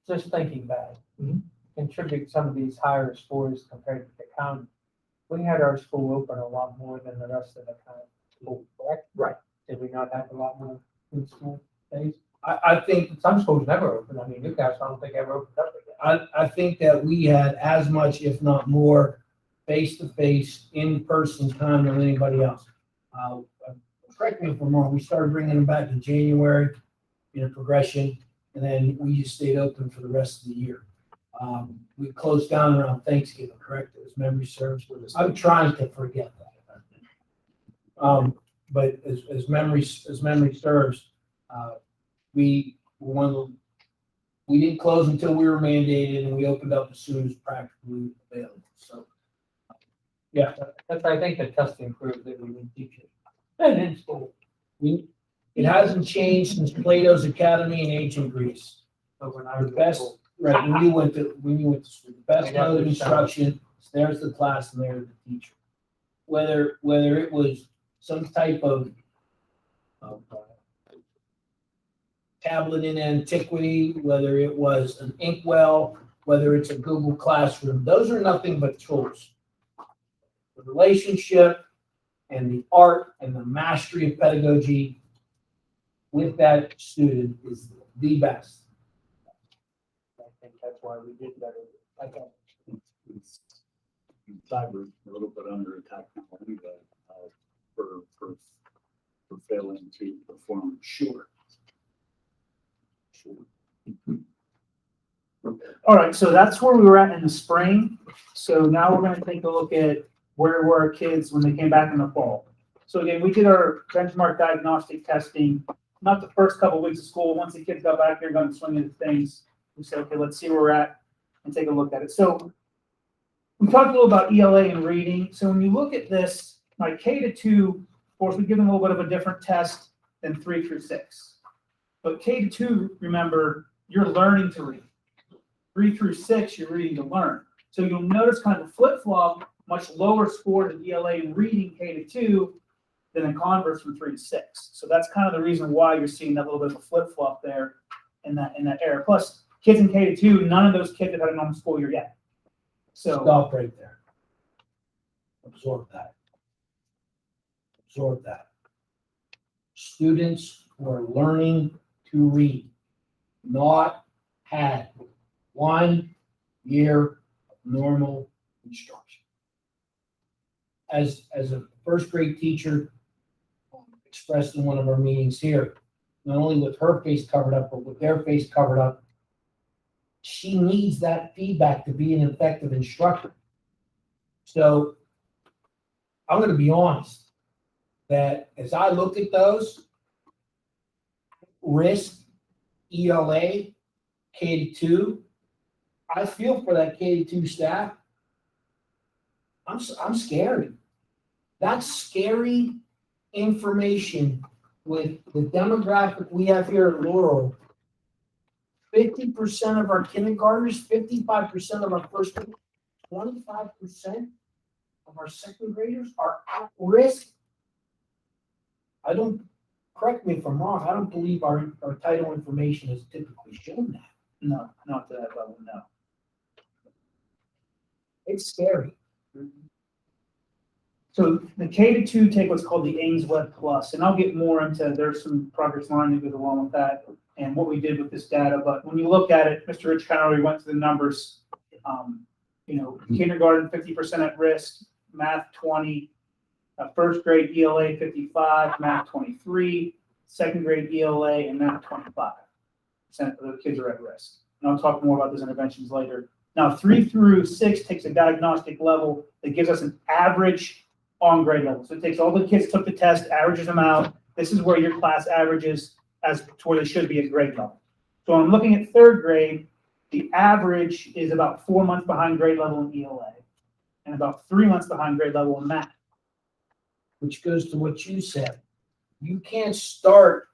Just thinking back, Mhm. contribute some of these higher scores compared to the county. We had our school open a lot more than the rest of the county school, correct? Right. Did we not have a lot more in school days? I think Some schools never opened. I mean, Newcastle, I don't think ever opened up again. I think that we had as much, if not more, face-to-face, in-person time than anybody else. Correct me if I'm wrong, we started bringing them back in January in a progression, and then we just stayed open for the rest of the year. We closed down around Thanksgiving, correct? As memory serves. I'm trying to forget that. But as memory serves, we didn't close until we were mandated, and we opened up as soon as practically available. So That's, I think the testing proves that we would teach it. And in school. It hasn't changed since Plato's Academy in ancient Greece. But when I The was. best, right, when you went to school, the best mode of instruction, is there's the class and there's the teacher. Whether it was some type of tablet in antiquity, whether it was an inkwell, whether it's a Google Classroom, those are nothing but tools. The relationship and the art and the mastery of pedagogy with that student is the best. I think that's why we did better. I thought. Cyber, a little bit under attack now anyway, for failing to perform. Sure. All right, so that's where we were at in the spring. So now we're gonna take a look at where were our kids when they came back in the fall. So again, we did our benchmark diagnostic testing, not the first couple of weeks of school. Once the kids got back here, got to swing into things, we said, okay, let's see where we're at and take a look at it. So we talked a little about ELA and reading. So when you look at this, my K-2, of course, we give them a little bit of a different test than 3 through 6. But K-2, remember, you're learning to read. 3 through 6, you're reading to learn. So you'll notice kind of a flip-flop, much lower score in ELA in reading K-2 than in converse from 3 to 6. So that's kind of the reason why you're seeing that little bit of a flip-flop there in that area. Plus, kids in K-2, none of those kids have had a normal school year yet. So Stop right there. Absorb that. Absorb that. Students who are learning to read, not had 1 year of normal instruction. As a first grade teacher expressed in one of our meetings here, not only with her face covered up, but with their face covered up, she needs that feedback to be an effective instructor. So I'm going to be honest that as I look at those, risk, ELA, K-2, I feel for that K-2 staff. I'm scared. That's scary information with the demographic we have here at Laurel. 50% of our kindergartners, 55% of our first graders, 25% of our second graders are at risk. Correct me if I'm wrong, I don't believe our title information has typically shown that. no, not to that level, no. It's scary. So the K-2 take what's called the Ames Web Plus, and I'll get more into, there's some progress line that goes along with that and what we did with this data. But when you look at it, Mr. Rich kind of already went through the numbers. Kindergarten, 50% at risk, math 20, first grade ELA 55, math 23, second grade ELA and math 25% of the kids are at risk. And I'll talk more about those interventions later. Now, 3 through 6 takes a diagnostic level that gives us an average on grade level. So it takes all the kids took the test, averages them out. This is where your class averages as to where they should be at grade level. So when I'm looking at third grade, the average is about 4 months behind grade level in ELA and about 3 months behind grade level in math. Which goes to what you said. You can't start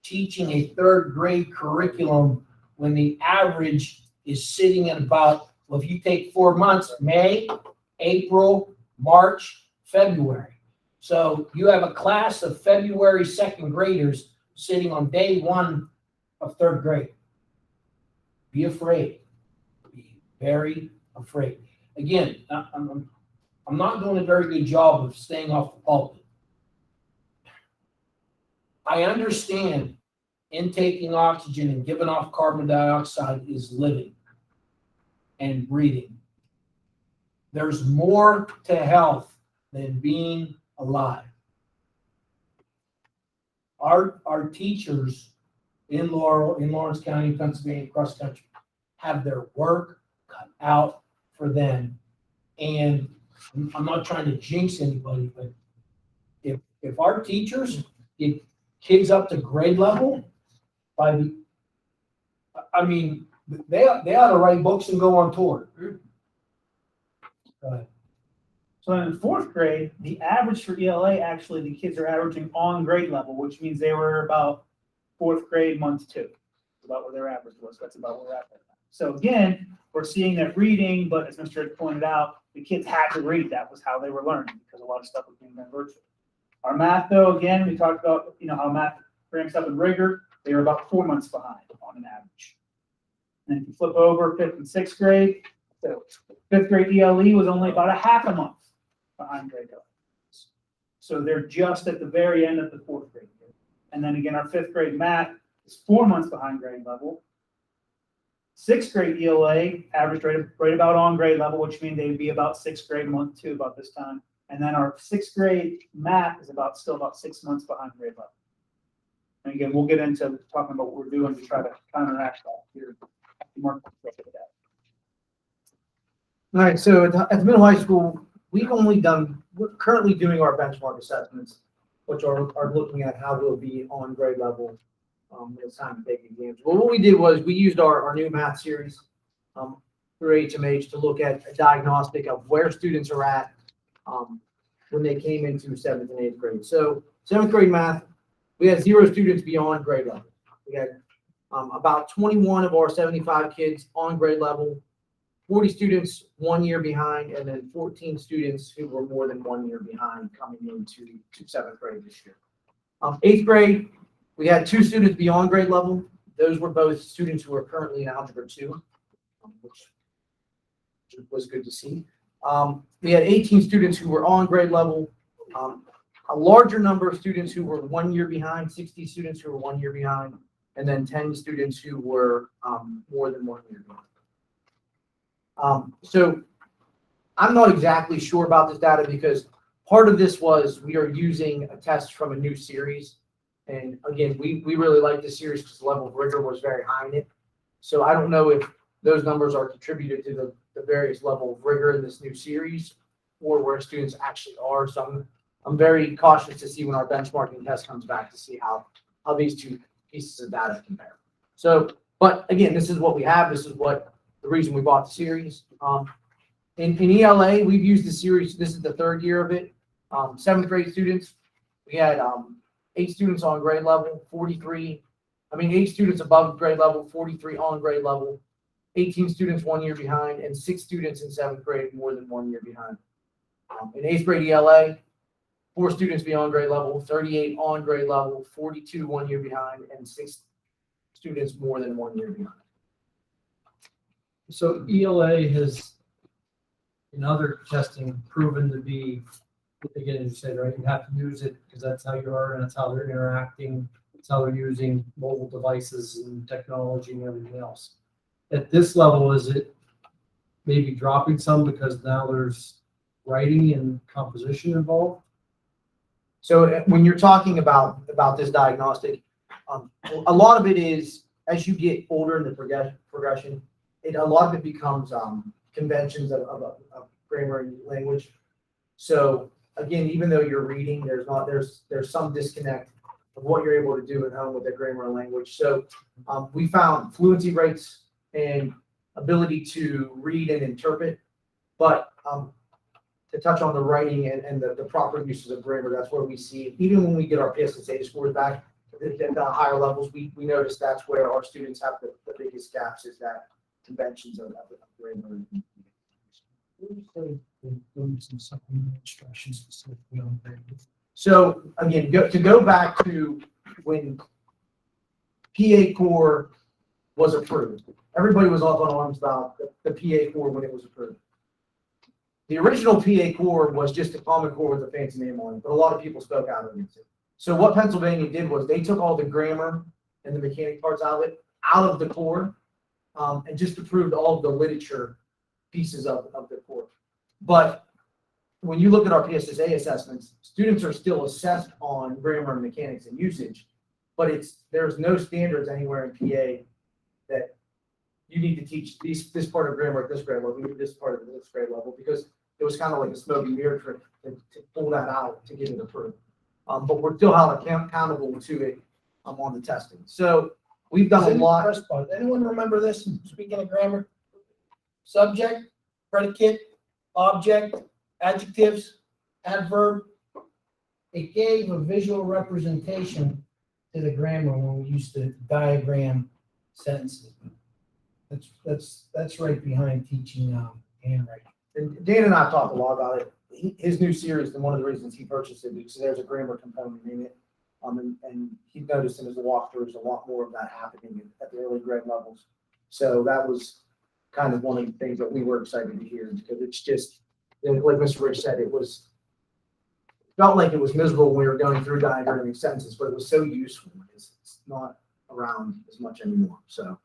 teaching a third grade curriculum when the average is sitting at about, well, if you take 4 months, May, April, March, February. So you have a class of February second graders sitting on day 1 of third grade. Be afraid. Be very afraid. Again, I'm not doing a very good job of staying off the pulpit. I understand intaking oxygen and giving off carbon dioxide is living and breathing. There's more to health than being alive. Our teachers in Laurel, in Lawrence County, Pennsylvania, across the country, have their work cut out for them. And I'm not trying to jinx anybody, but if our teachers get kids up to grade level, they ought to write books and go on tour. So in the fourth grade, the average for ELA, actually, the kids are averaging on grade level, which means they were about fourth grade, month 2. About where their average was. That's about where we're at right now. So again, we're seeing that reading, but as Mr. had pointed out, the kids had to read. That was how they were learning because a lot of stuff was being done virtually. Our math, though, again, we talked about, how math ramps up in rigor. They were about 4 months behind on an average. And if you flip over 5th and 6th grade, so 5th grade ELE was only about a half a month behind grade level. So they're just at the very end of the 4th grade year. And then again, our 5th grade math is 4 months behind grade level. 6th grade ELA, average right about on grade level, which means they'd be about 6th grade month 2 about this time. And then our 6th grade math is still about 6 months behind grade level. And again, we'll get into talking about what we're doing to try to counteract that here. All right, so at the middle high school, we're currently doing our benchmark assessments, which are looking at how we'll be on grade level when it's time to take exams. Well, what we did was we used our new math series through HMH to look at a diagnostic of where students are at when they came into 7th and 8th grade. So 7th grade math, we had 0 students beyond grade level. We had about 21 of our 75 kids on grade level, 40 students 1 year behind, and then 14 students who were more than 1 year behind coming into 7th grade this year. 8th grade, we had 2 students beyond grade level. Those were both students who are currently in Algebra 2, which was good to see. We had 18 students who were on grade level, a larger number of students who were 1 year behind, 60 students who were 1 year behind, and then 10 students who were more than 1 year behind. So I'm not exactly sure about this data because part of this was we are using a test from a new series. And again, we really like this series because the level of rigor was very high in it. So I don't know if those numbers are contributed to the various level of rigor in this new series or where students actually are. So I'm very cautious to see when our benchmarking test comes back to see how these two pieces of data compare. So, but again, this is what we have. This is the reason we bought the series. In ELA, we've used the series. This is the 3rd year of it. 7th grade students, we had 8 students on grade level, 8 students above grade level, 43 on grade level, 18 students 1 year behind, and 6 students in 7th grade more than 1 year behind. In 8th grade ELA, 4 students beyond grade level, 38 on grade level, 42 1 year behind, and 6 students more than 1 year behind. So ELA has, in other testing, proven to be, again, as you said, right, you have to use it because that's how you are and that's how they're interacting. It's how they're using mobile devices and technology and everything else. At this level, is it maybe dropping some because now there's writing and composition involved? So when you're talking about this diagnostic, a lot of it is as you get older in the progression, a lot of it becomes conventions of grammar and language. So again, even though you're reading, there's some disconnect of what you're able to do at home with the grammar and language. So we found fluency rates and ability to read and interpret, but to touch on the writing and the proper uses of grammar, that's where we see, even when we get our PSSA scores back at the higher levels, we notice that's where our students have the biggest gaps is that conventions of grammar. So again, to go back to when PA core was approved, everybody was off on arms about the PA core when it was approved. The original PA core was just a common core with a fancy name on it, but a lot of people spoke out against it. So what Pennsylvania did was they took all the grammar and the mechanic parts out of the core, and just approved all of the literature pieces of the core. But when you look at our PSSA assessments, students are still assessed on grammar and mechanics and usage, but there's no standards anywhere in PA that you need to teach this part of grammar at this grade level, this part of this grade level, because it was kind of like a smoky mirror trick to pull that out to get it approved. But we're still held accountable to it on the testing. So we've done a lot. First part, anyone remember this? Speaking of grammar, subject, predicate, object, adjectives, adverb. It gave a visual representation to the grammar when we used to diagram sentences. That's right behind teaching handwriting. And Dan and I talked a lot about it. His new series, and one of the reasons he purchased it, because there's a grammar component in it. And he noticed in his walkthrough, there's a lot more of that happening at the early grade levels. So that was kind of one of the things that we were excited to hear, because it's just, like Mr. Rich said, felt like it was miserable when we were going through diagramming sentences, but it was so useful because it's not around as much anymore. So,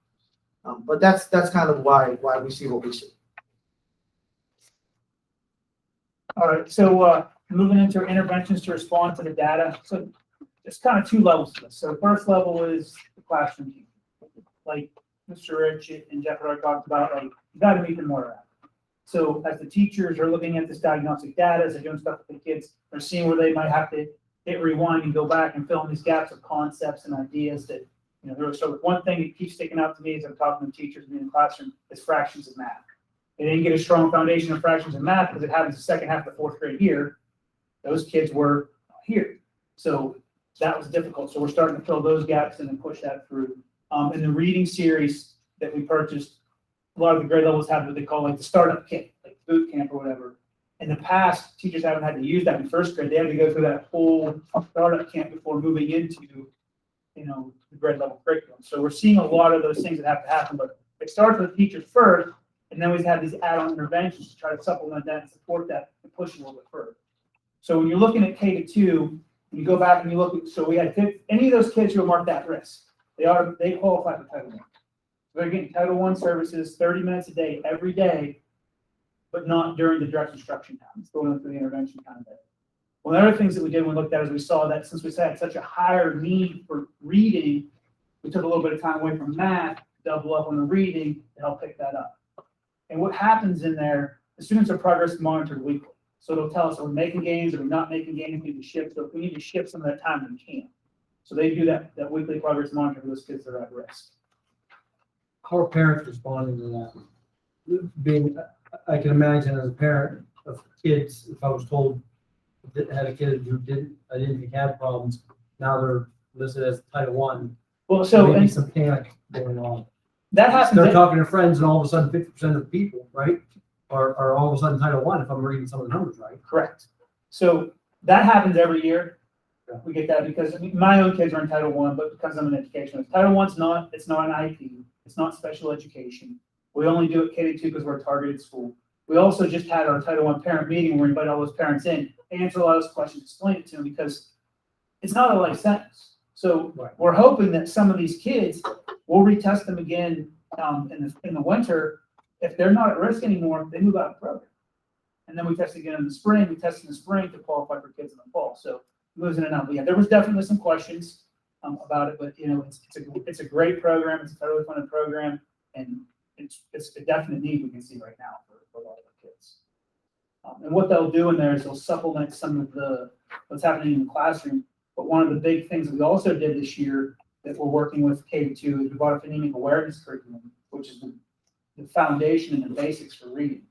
but that's kind of why we see what we see. All right, so moving into interventions to respond to the data. So there's kind of two levels to this. So the first level is the classroom team. Like Mr. Rich and Jeff already talked about, like, you got to meet them where they're at. So as the teachers are looking at this diagnostic data, as they're doing stuff with the kids, they're seeing where they might have to hit rewind and go back and fill in these gaps of concepts and ideas that, you know, so one thing that keeps sticking out to me as I'm talking to teachers in the classroom is fractions of math. They didn't get a strong foundation of fractions of math because it happens the second half of the fourth grade year. Those kids were here. So that was difficult. So we're starting to fill those gaps and then push that through. In the reading series that we purchased, a lot of the grade levels have what they call like the startup kit, like boot camp or whatever. In the past, teachers haven't had to use that in first grade. They had to go through that whole startup camp before moving into, you know, the grade level curriculum. So we're seeing a lot of those things that have to happen, but it starts with the teachers first, and then we have these add-on interventions to try to supplement that and support that and push a little bit further. So when you're looking at K-2, you go back and you look at, so we had any of those kids who are marked at risk, they qualify for Title I. They're getting Title I services 30 minutes a day, every day, but not during the direct instruction time. It's going through the intervention time day. One of the other things that we did when we looked at is we saw that since we had such a higher need for reading, we took a little bit of time away from math, double up on the reading to help pick that up. And what happens in there, the students are progress monitored weekly. So it'll tell us, are we making gains, are we not making gains, we need to shift. So if we need to shift some of that time, we can. So they do that weekly progress monitor for those kids that are at risk. How are parents responding to that? I can imagine as a parent of kids, if I was told that had a kid who I didn't think had problems, now they're listed as Title I. Well, so maybe some panic going on. That happens. They're talking to friends, and all of a sudden, 50% of the people, right, are all of a sudden Title I. If I'm reading some of the numbers right. Correct. So that happens every year. Yeah. We get that because my own kids are in Title I, but because I'm an educationalist, Title I's not. It's not an IP. It's not special education. We only do it K-2 because we're a targeted school. We also just had our Title I parent meeting where we invite all those parents in, answer a lot of those questions, explain it to them because it's not a life sentence. So we're hoping that some of these kids, we'll retest them again in the winter. If they're not at risk anymore, they move out of the program. And then we test again in the spring. We test in the spring to qualify for kids in the fall. So it moves in and out. But yeah, there was definitely some questions about it, but you know, it's a great program. It's a federally funded program, and it's a definite need we can see right now for a lot of the kids. And what they'll do in there is they'll supplement some of what's happening in the classroom. But one of the big things that we also did this year that we're working with K-2 is we brought a phonemic awareness curriculum, which is the foundation and the basics for reading.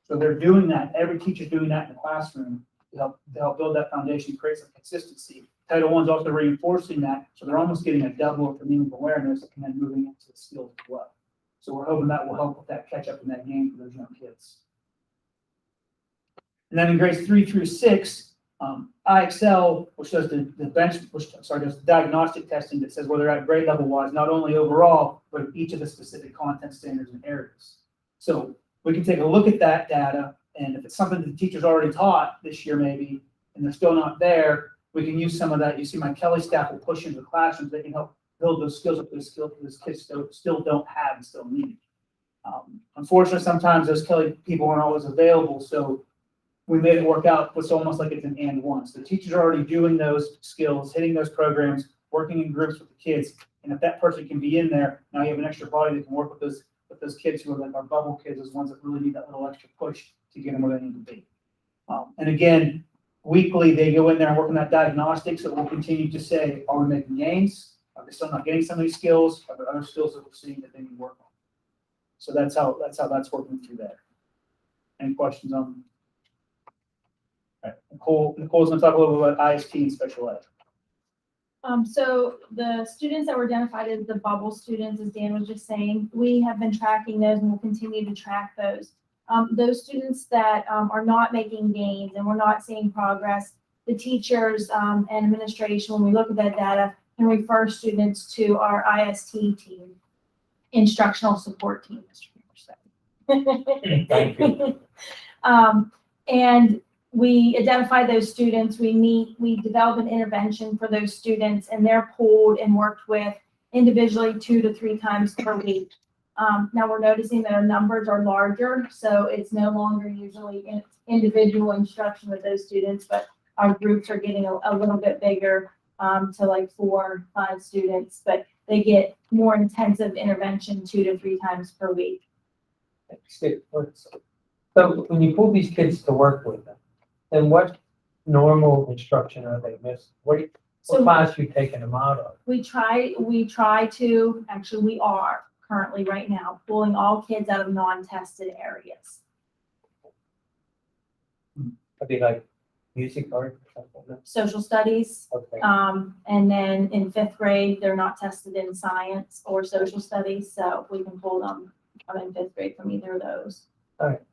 So they're doing that. Every teacher's doing that in the classroom to help build that foundation, create some consistency. Title I's also reinforcing that, so they're almost getting a double of phonemic awareness and then moving into the skills as well. So we're hoping that will help with that catch up in that game for those young kids. And then in grades 3 through 6, IXL, which does does the diagnostic testing that says where they're at grade level wise, not only overall, but each of the specific content standards and areas. So we can take a look at that data, and if it's something that the teachers already taught this year maybe, and they're still not there, we can use some of that. You see my Kelly staff will push into the classrooms. They can help build those skills up, those skills those kids still don't have and still need. Unfortunately, sometimes those Kelly people aren't always available, so we made it work out. It's almost like it's an and one. So the teachers are already doing those skills, hitting those programs, working in groups with the kids. And if that person can be in there, now you have an extra body that can work with those kids who are like our bubble kids, those ones that really need that little extra push to get them where they need to be. And again, weekly they go in there and work on that diagnostic. So we'll continue to say, are we making gains? Are they still not getting some of these skills? Are there other skills that we're seeing that they need work on? So that's how that's working through there. Any questions on? Nicole's gonna talk a little bit about IST and special ed. So the students that were identified as the bubble students, as Dan was just saying, we have been tracking those and will continue to track those. Those students that are not making gains and we're not seeing progress, the teachers and administration, when we look at that data, can refer students to our IST team, instructional support team. Thank you. And we identify those students, we develop an intervention for those students, and they're pulled and worked with individually 2 to 3 times per week. Now we're noticing that our numbers are larger, so it's no longer usually individual instruction with those students, but our groups are getting a little bit bigger, to like 4 or 5 students, but they get more intensive intervention 2 to 3 times per week. So when you pull these kids to work with them, then what normal instruction are they missing? What So- class are you taking them out of? We try to, actually, we are currently right now pulling all kids out of non-tested areas. Are they like music art or something? Social studies, Okay. and then in 5th grade, they're not tested in science or social studies, so we can pull them in 5th grade from either of those. Alright.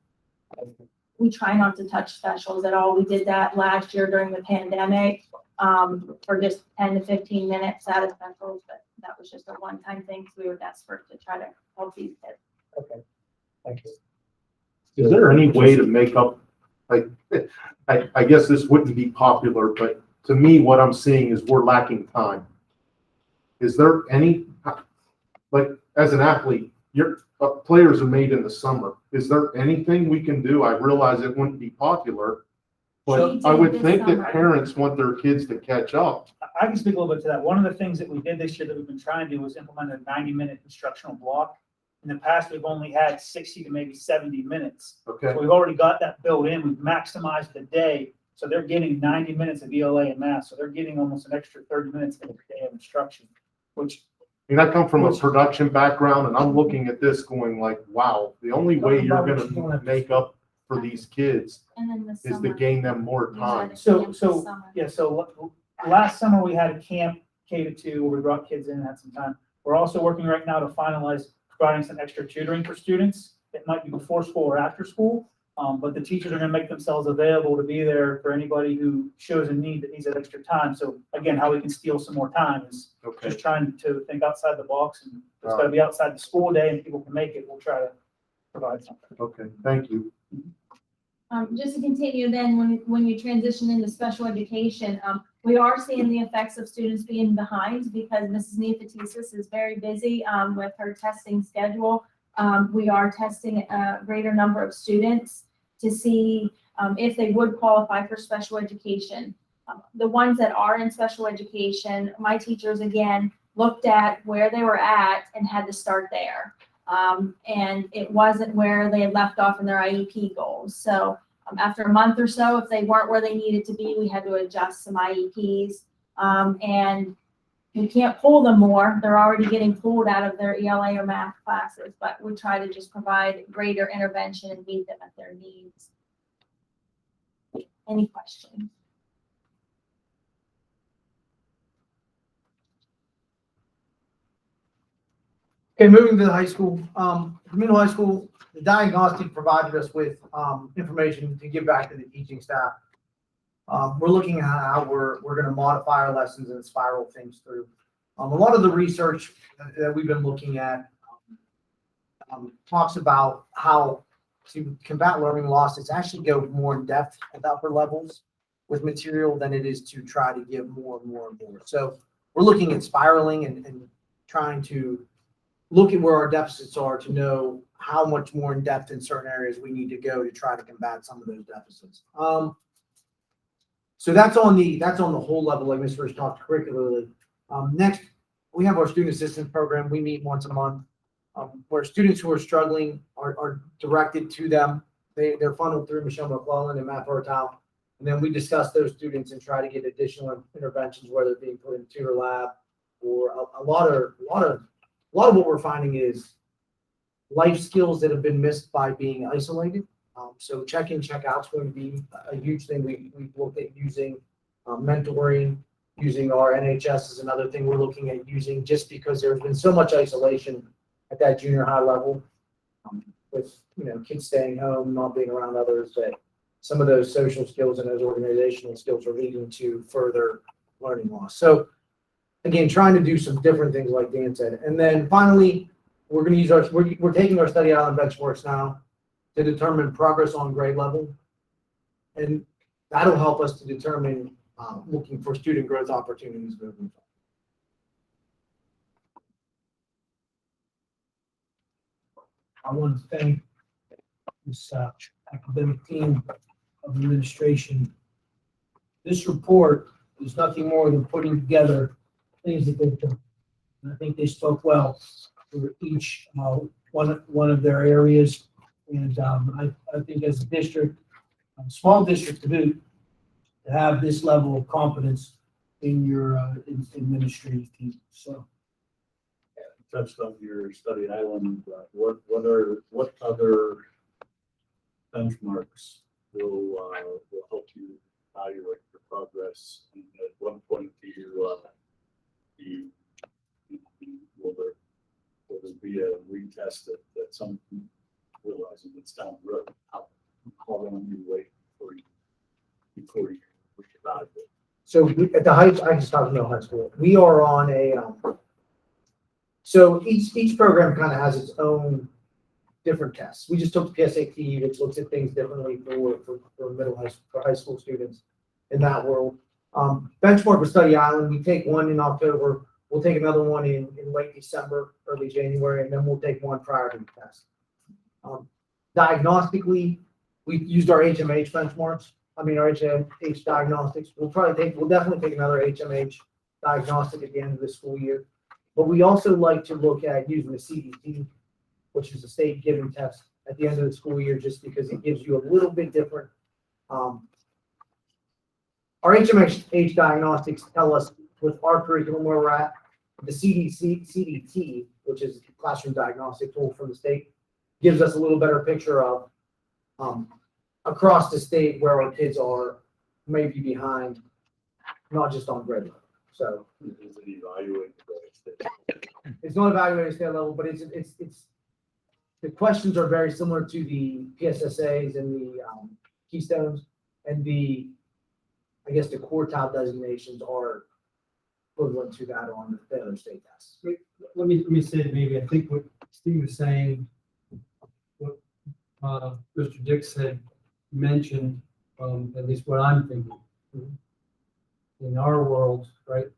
We try not to touch specials at all. We did that last year during the pandemic, for just 10 to 15 minutes out of specials, but that was just a one-time thing, because we were desperate to try to help these kids. Okay. Thank you. Is there any way to make up, like, I guess this wouldn't be popular, but to me, what I'm seeing is we're lacking time. Is there any, like, as an athlete, your players are made in the summer. Is there anything we can do? I realize it wouldn't be popular, but I would think that parents want their kids to catch up. I can speak a little bit to that. One of the things that we did this year that we've been trying to do was implement a 90-minute instructional block. In the past, we've only had 60 to maybe 70 minutes. Okay. So we've already got that built in. We've maximized the day. So they're getting 90 minutes of ELA and math. So they're getting almost an extra 30 minutes every day of instruction, which I mean, I come from a production background and I'm looking at this going like, wow, the only way you're gonna make up for these kids And then the is summer. to gain them more time. So last summer we had a camp K-2 where we brought kids in and had some time. We're also working right now to finalize providing some extra tutoring for students. It might be before school or after school, but the teachers are gonna make themselves available to be there for anybody who shows a need that needs that extra time. So again, how we can steal some more time is Okay. just trying to think outside the box, and if it's gotta be outside the school day and people can make it, we'll try to provide something. Okay, thank you. Just to continue then, when you transition into special education, we are seeing the effects of students being behind because Mrs. Neophytesis is very busy, with her testing schedule. We are testing a greater number of students to see, if they would qualify for special education. The ones that are in special education, my teachers, again, looked at where they were at and had to start there. And it wasn't where they had left off in their IEP goals. So after a month or so, if they weren't where they needed to be, we had to adjust some IEPs. And we can't pull them more. They're already getting pulled out of their ELA or math classes, but we try to just provide greater intervention and meet them at their needs. Any questions? Okay, moving to the high school, middle high school, the diagnostic provided us with, information to give back to the teaching staff. We're looking at how we're gonna modify our lessons and spiral things through. A lot of the research that we've been looking at, talks about how to combat learning loss, it's actually go more in depth at the upper levels with material than it is to try to give more and more and more. So we're looking at spiraling and trying to look at where our deficits are to know how much more in depth in certain areas we need to go to try to combat some of those deficits. So that's on the whole level, like Ms. Rich talked curricularly. Next, we have our student assistance program. We meet once a month, where students who are struggling are directed to them. They're funneled through Michelle McClellan and Matt Bertow. And then we discuss those students and try to get additional interventions, whether it being put in tutor lab or a lot of what we're finding is life skills that have been missed by being isolated. So check-in, check-out's going to be a huge thing. We've looked at using mentoring, using our NHS is another thing we're looking at using, just because there's been so much isolation at that junior high level, with, kids staying home, not being around others, that some of those social skills and those organizational skills are leading to further learning loss. So again, trying to do some different things like Dan said. And then finally, we're going to use we're taking our study island benchmarks now to determine progress on grade level. And that'll help us to determine looking for student growth opportunities moving forward. I want to thank this academic team of administration. This report is nothing more than putting together things that they've done. And I think they spoke well for each one of their areas. And I think as a district, a small district to boot, to have this level of confidence in your administrative team. So. Touched on your study island, what other benchmarks will help you evaluate your progress? And at one point do you will there be a retest that some realizing it's down the road? How long do you wait before you reevaluate? So at the high, I just talked about high school. We are on a so each program kind of has its own different tests. We just took the PSAT, which looks at things differently for high school students in that world. Benchmark with Study Island, we take one in October. We'll take another one in late December, early January, and then we'll take one prior to the test. Diagnostically, we used our HMH benchmarks. Our HMH diagnostics. We'll definitely take another HMH diagnostic at the end of the school year. But we also like to look at using the CDT, which is a state given test at the end of the school year, just because it gives you a little bit different. Our HMH diagnostics tell us with our curriculum where we're at. The CDT, which is a classroom diagnostic tool from the state, gives us a little better picture of across the state where our kids are maybe behind, not just on grade level. So Is it evaluated at state? it's not evaluated at state level, but it's the questions are very similar to the PSSAs and the Keystones, and the quartile designations are equivalent to that on the other state tests. Let me say that maybe I think what Steve was saying, what Mr. Dix had mentioned, at least what I'm thinking. In our world, right?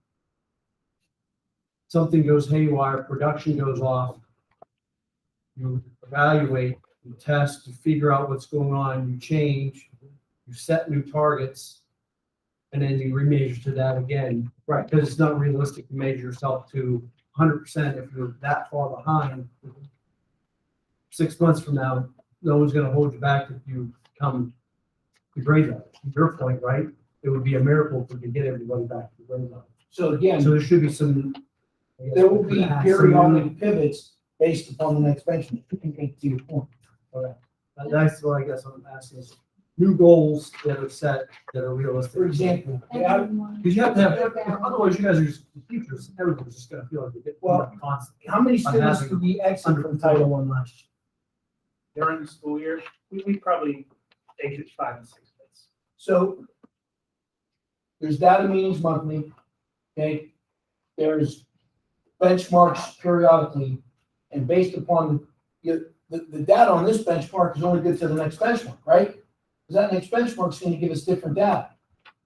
Something goes haywire, production goes off. You evaluate, you test, you figure out what's going on, you change, you set new targets, and then you remeasure to that again. Right. Because it's not realistic to measure yourself to 100% if you're that far behind. 6 months from now, no one's going to hold you back if you come to grade level. To your point, right? It would be a miracle if we could get everybody back to grade level. So again, So there should be some. there will be periodic pivots based upon the next benchmark. To your point. Alright. That's what I guess I'm asking is new goals that are set that are realistic. For example, Because you have to have, otherwise you guys are just the teachers, everybody's just gonna feel like they get constantly. how many students did we exit from Title I last year? During the school year, we probably take it 5 and 6 days. So there's data meetings monthly, okay? There's benchmarks periodically, and based upon the data on this benchmark is only good to the next benchmark, right? Because that next benchmark is going to give us different data.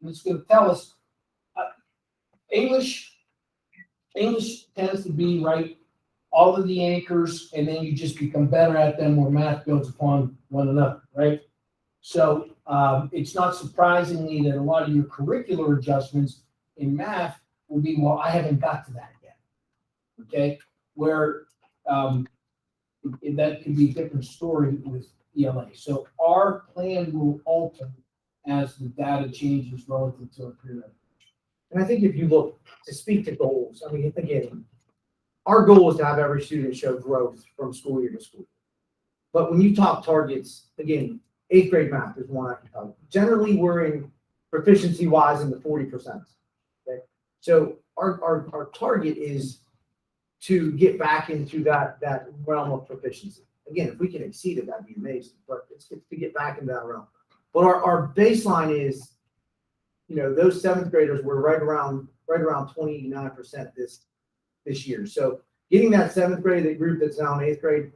And it's going to tell us, English tends to be right, all of the anchors, and then you just become better at them where math builds upon one another, right? So it's not surprisingly that a lot of your curricular adjustments in math will be, well, I haven't got to that yet. Okay, where that could be a different story with ELA. So our plan will alter as the data changes relative to our period. And I think if you look to speak to goals, again, our goal is to have every student show growth from school year to school year. But when you talk targets, again, eighth grade math is one I can tell you. Generally, we're in proficiency wise in the 40%. Okay, so our target is to get back into that realm of proficiency. Again, if we can exceed it, that'd be amazing, but it's to get back into that realm. But our baseline is, you know, those seventh graders were right around 29% this year. So getting that seventh grade group that's now in eighth grade,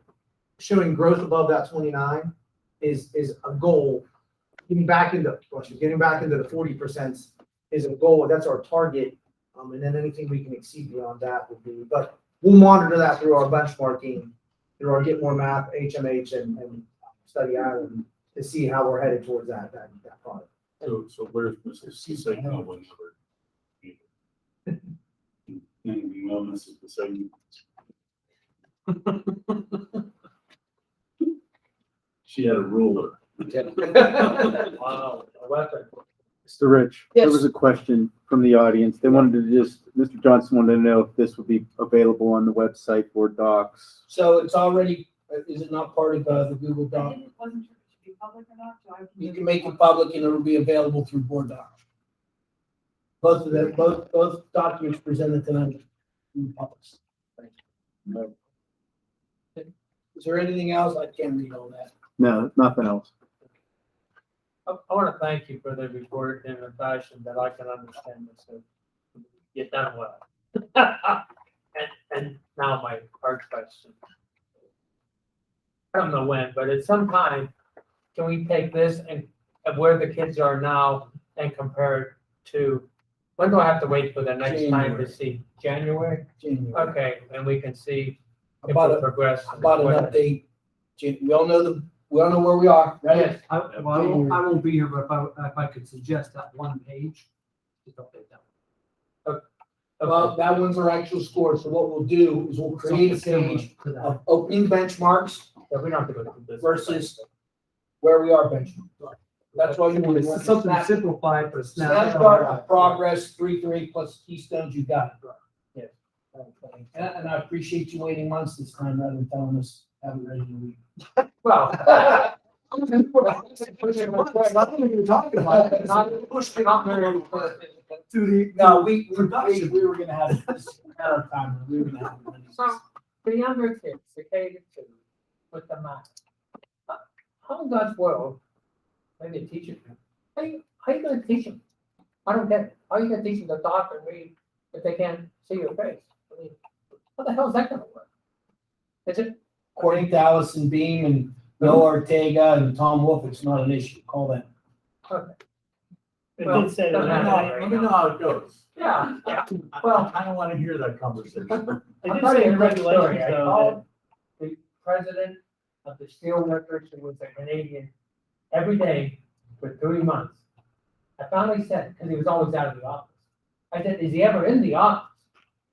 showing growth above that 29 is a goal. Getting back into the 40% is a goal. That's our target. And then anything we can exceed beyond that will be, but we'll monitor that through our benchmarking, through our Get More Math, HMH, and Study Island to see how we're headed towards that product. So where's Mrs. Signal whenever? Wellness is the same. She had a ruler. Wow, a weapon. Mr. Rich, Yes. there was a question from the audience. They wanted to Mr. Johnson wanted to know if this would be available on the website for docs. So it's already, is it not part of the Google I Doc? wasn't sure if it should be public or not, so I. You can make it public and it'll be available through Board Doc. Both of them, both documents presented tonight. in public. Is there anything else? I can't read all that. No, nothing else. I want to thank you for the report in a fashion that I can understand this. So you've done well. And now my hard question. I don't know when, but at some time, can we take this and where the kids are now and compare it to, when do I have to wait for the next time to see? January? January. Okay, and we can see if About we a- progress. About an update. We all know where we are, right? Yes, I won't be here, but if I could suggest that one page. Just update that. Well, that one's our actual score. So what we'll do is we'll create a page of opening benchmarks Yeah, we don't have to go through this. versus where we are benchmark. That's why you want to. Something simplified for Snapshot of progress, 3 through 8 plus keystones, you got it. Yes. And I appreciate you waiting months this time rather than telling us have it ready in a week. Well. Nothing you're talking about. No, we were gonna have this at our time. We were gonna have it ready. So, the younger kids, the K to 2, with the math. How in God's world, maybe a teacher, how you gonna teach them? I don't get it. How you gonna teach them to talk and read if they can't see your face? I mean, how the hell is that gonna work? Is it? According to Allison Beam and Bill Ortega and Tom Wolf, it's not an issue. Call them. Okay. It Well, did say doesn't that. matter. Let me know how it goes. Yeah, yeah. Well, I don't want to hear that conversation. It I'll did tell say you in a the quick story. regulations, I though, called the president of the steel workers, who was a Canadian, every day for 3 months. I finally said, because he was always out of the office. I said, is he ever in the office?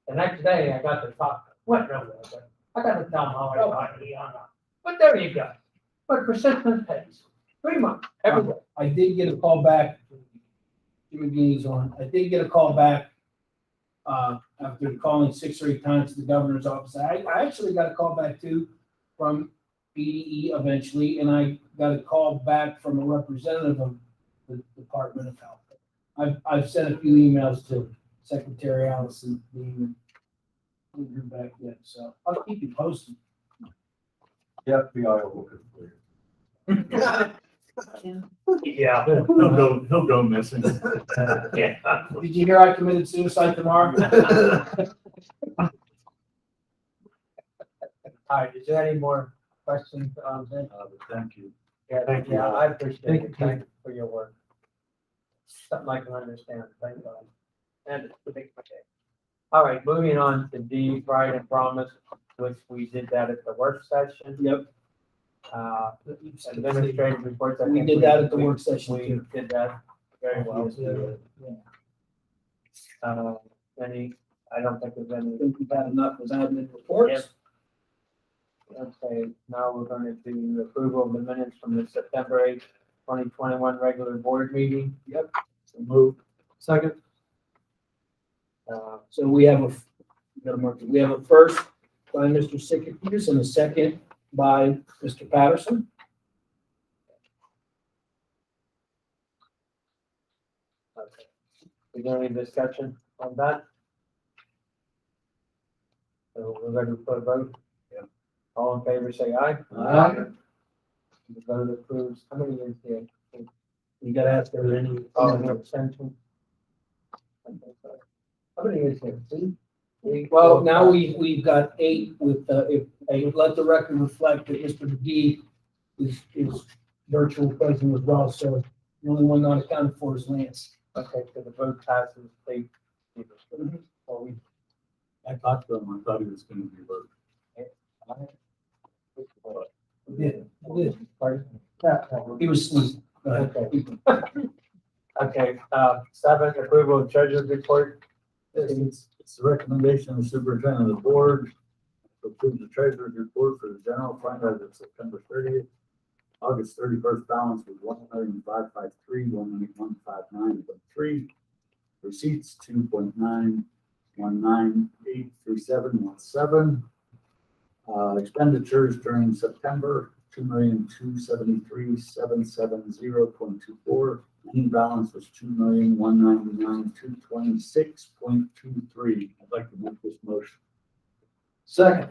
The next day, I got to talk, went nowhere, but I got to tell him how I thought he hung up. But there you go. But persistence pays. 3 months, every day. I did get a call back. Jimmy Bean's on. I did get a call back after calling 6 or 8 times to the governor's office. I actually got a call back too from BDE eventually, and I got a call back from a representative of the Department of Health. I've sent a few emails to Secretary Allison Bean. Haven't heard back yet, so I'll keep you posted. The FBI will look for you. Yeah. He'll go missing. Yeah. Did you hear I committed suicide tomorrow? All right, is there any more questions? Ben? Thank you. Yeah, Thank you. yeah, I appreciate Thank it. you. Thank you for your work. Something I can understand, thank God. And it's a big mistake. All right, moving on to D, Pride and Promise, which we did that at the work session. Yep. Administrative reports. I We think did that at the work session We too. did that very well. Yeah. Any, I don't think there's any. I think we've had enough with admin reports. Okay, now we're going to do approval of the minutes from the September 8th, 2021 regular board meeting. Yep. So move. Second. So we have we have a first by Mr. Sickert and a second by Mr. Patterson. Is there any discussion on that? So we're ready for a vote? Yeah. All in favor, say aye. Aye. The vote approves. How many is there? You gotta ask, are there any? Any abstention? How many is there? Two? Three, Well, four, now five? we've got 8 with, if, let the record reflect that Mr. McGee is virtual present as well, so the only one not accounted for is Lance. Okay, so the vote passes 8. Well, we I talked to him, I thought he was gonna be voted. We did. Pardon? He was asleep. Okay. Okay, 7, approval of treasurer's report. It's the recommendation of the superintendent of the board to approve the treasurer's report for the general fund as of September 30th. August 31st balance was 1,553,181,59.3. Receipts 2.91983717. Expenditures during September 2,273,770.24. Ending balance was 2,199,226.23. I'd like to make this motion. Second.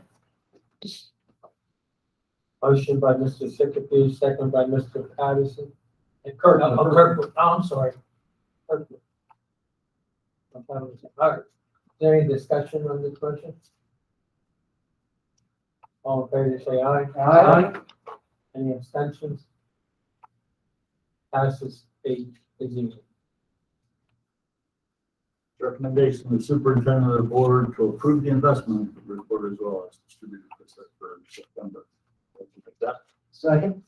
Motion by Mr. Sickapoo, second by Mr. Patterson. And Kirk. I'm sorry. Kirkwood. All right. Is there any discussion on this motion? All in favor, say aye. Aye. Any abstentions? Passes 8-0. Recommendation of the superintendent of the board to approve the investment report as well as distributed for September. Second.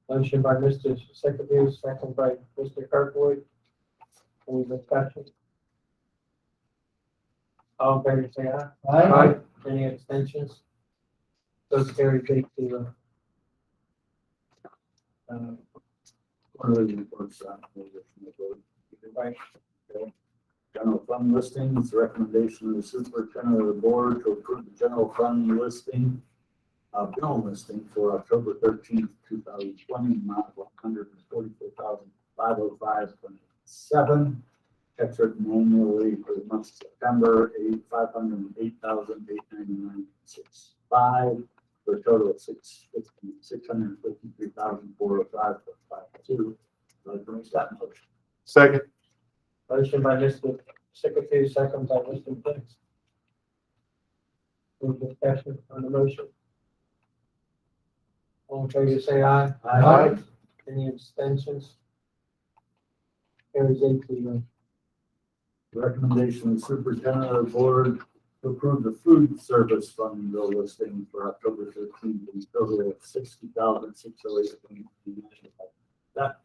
Motion by Mr. Sickapoo, second by Mr. Kirkwood. Any discussion? All in favor, say aye. Aye. Any abstentions? Those carried 8-0. One of the reports, right. Okay. General fund listings, recommendation of the superintendent of the board to approve the general fund listing, bill listing for October 13th, 2020, amount of $144,505.7. Checks written annually for the month of September, $508,899.65, for a total of $653,405.52. Like to make that motion. Second. Motion by Mr. Sickapoo, second by Mr. Dix. Any discussion on the motion? All in favor, say aye. Aye. Any abstentions? Carries 8-0. Recommendation of the superintendent of the board to approve the food service fund bill listing for October 13th, in total of $60,608. That.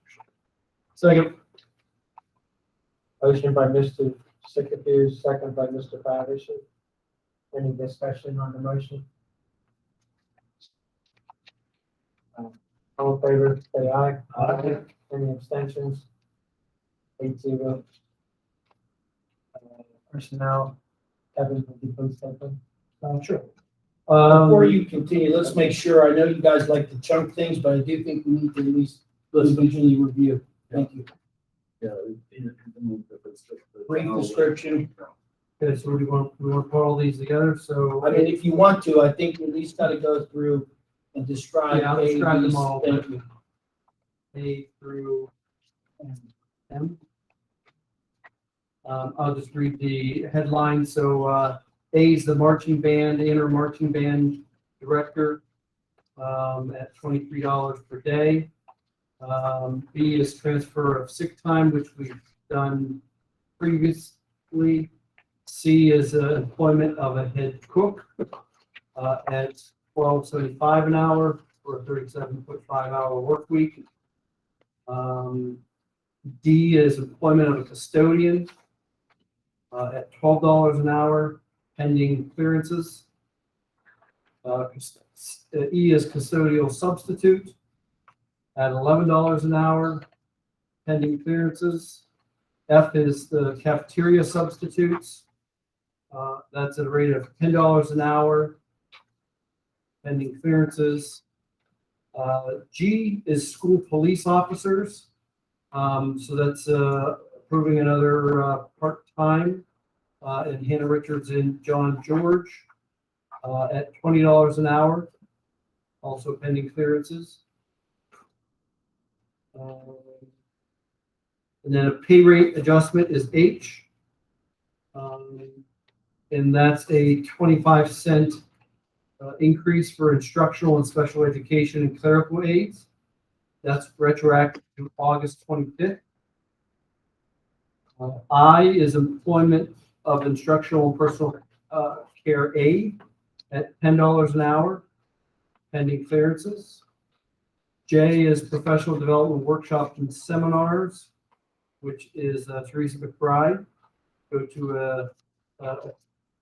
Second. Motion by Mr. Sickapoo, second by Mr. Patterson. Any discussion on the motion? All in favor, say aye. Aye. Any abstentions? 8-0. Personnel, Kevin, would you please step in? Sure. Before you continue, let's make sure, I know you guys like to chunk things, but I do think we need to at least individually review. Thank you. Yeah. If it's just the Brief general- description. Okay, so we want to put all these together, so. I mean, if you want to, I think you at least gotta go through and describe. Yeah, I'll describe them all. Thank you. A through M. I'll just read the headline. So, A is the marching band, inter marching band director, at $23 per day. B is transfer of sick time, which we've done previously. C is employment of a head cook, at $12.75 an hour for a 37.5-hour work week. D is employment of a custodian, at $12 an hour, pending clearances. E is custodial substitute at $11 an hour, pending clearances. F is the cafeteria substitutes. That's at a rate of $10 an hour, pending clearances. G is school police officers. So that's approving another part-time in Hannah Richards and John George at $20 an hour, also pending clearances. And then a pay rate adjustment is H. And that's a 25-cent increase for instructional and special education and clerical aides. That's retroactive to August 25th. I is employment of instructional and personal care aide at $10 an hour, pending clearances. J is professional development workshops and seminars, which is Teresa McBride. Go to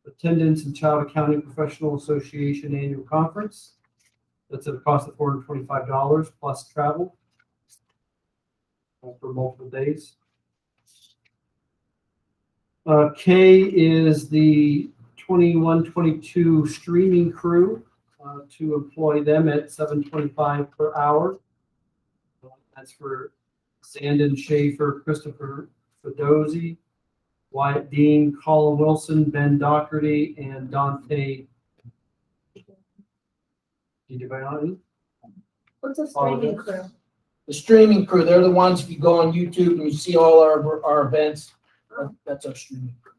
attendance and Child Accounting Professional Association Annual Conference. That's at a cost of $425 plus travel for multiple days. K is the 21-22 streaming crew to employ them at $7.25 per hour. That's for Sandon Schaefer, Christopher Fedozzi, Wyatt Dean, Colin Wilson, Ben Doherty, and Dante. What's a streaming crew? The streaming crew, they're the ones, if you go on YouTube and you see all our events, that's our streaming crew.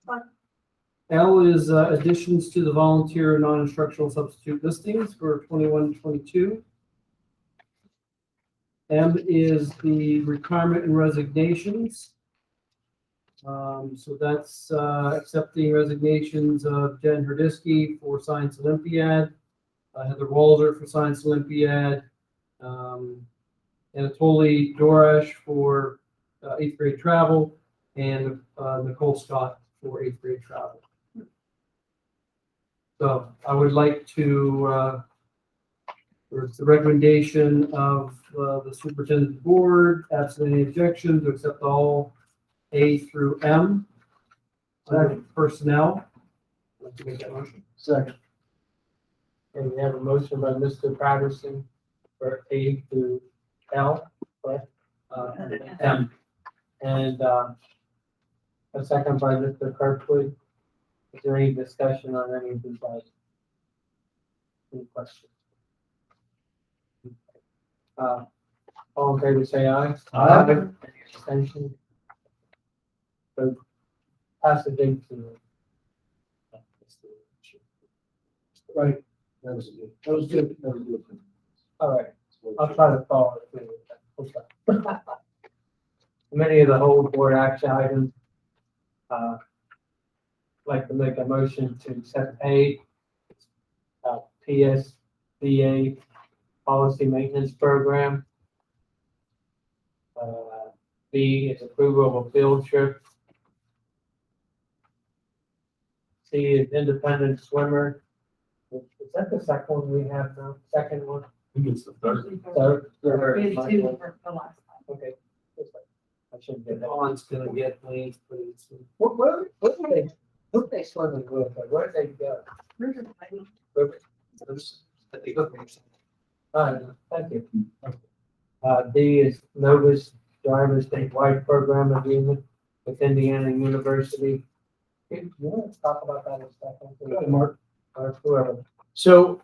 Okay. L is additions to the volunteer non-instructional substitute listings for 21-22. M is the retirement and resignations. So that's accepting resignations of Jen Herdisky for Science Olympiad, Heather Walzer for Science Olympiad, Anatoly Dorash for 8th grade travel, and Nicole Scott for 8th grade travel. So I would like to, it's the recommendation of the superintendent board, absent any objection, to accept all A through M under personnel. I'd like to make that motion. Second. And we have a motion by Mr. Patterson for A to L, correct? M. And a second by Mr. Kirkwood. Is there any discussion on any of these items? Any questions? All in favor, say aye. Aye. Any extension? So pass the date to. Right. That was good. All right, I'll try to follow it. Okay. Many of the whole board action items, like to make a motion to accept A, PSBA policy maintenance program. B is approval of a field trip. C is independent swimmer. Is that the second one we have now? Second one? I think it's the third. Third. We had two for last time. Okay. I should get that. Dawn's gonna get me. What are they swimming with? Where did they go? All right, thank you. D is Novus Driver Statewide Program Agreement with Indiana University. You want to talk about that in a second? Mark. Or whoever. So,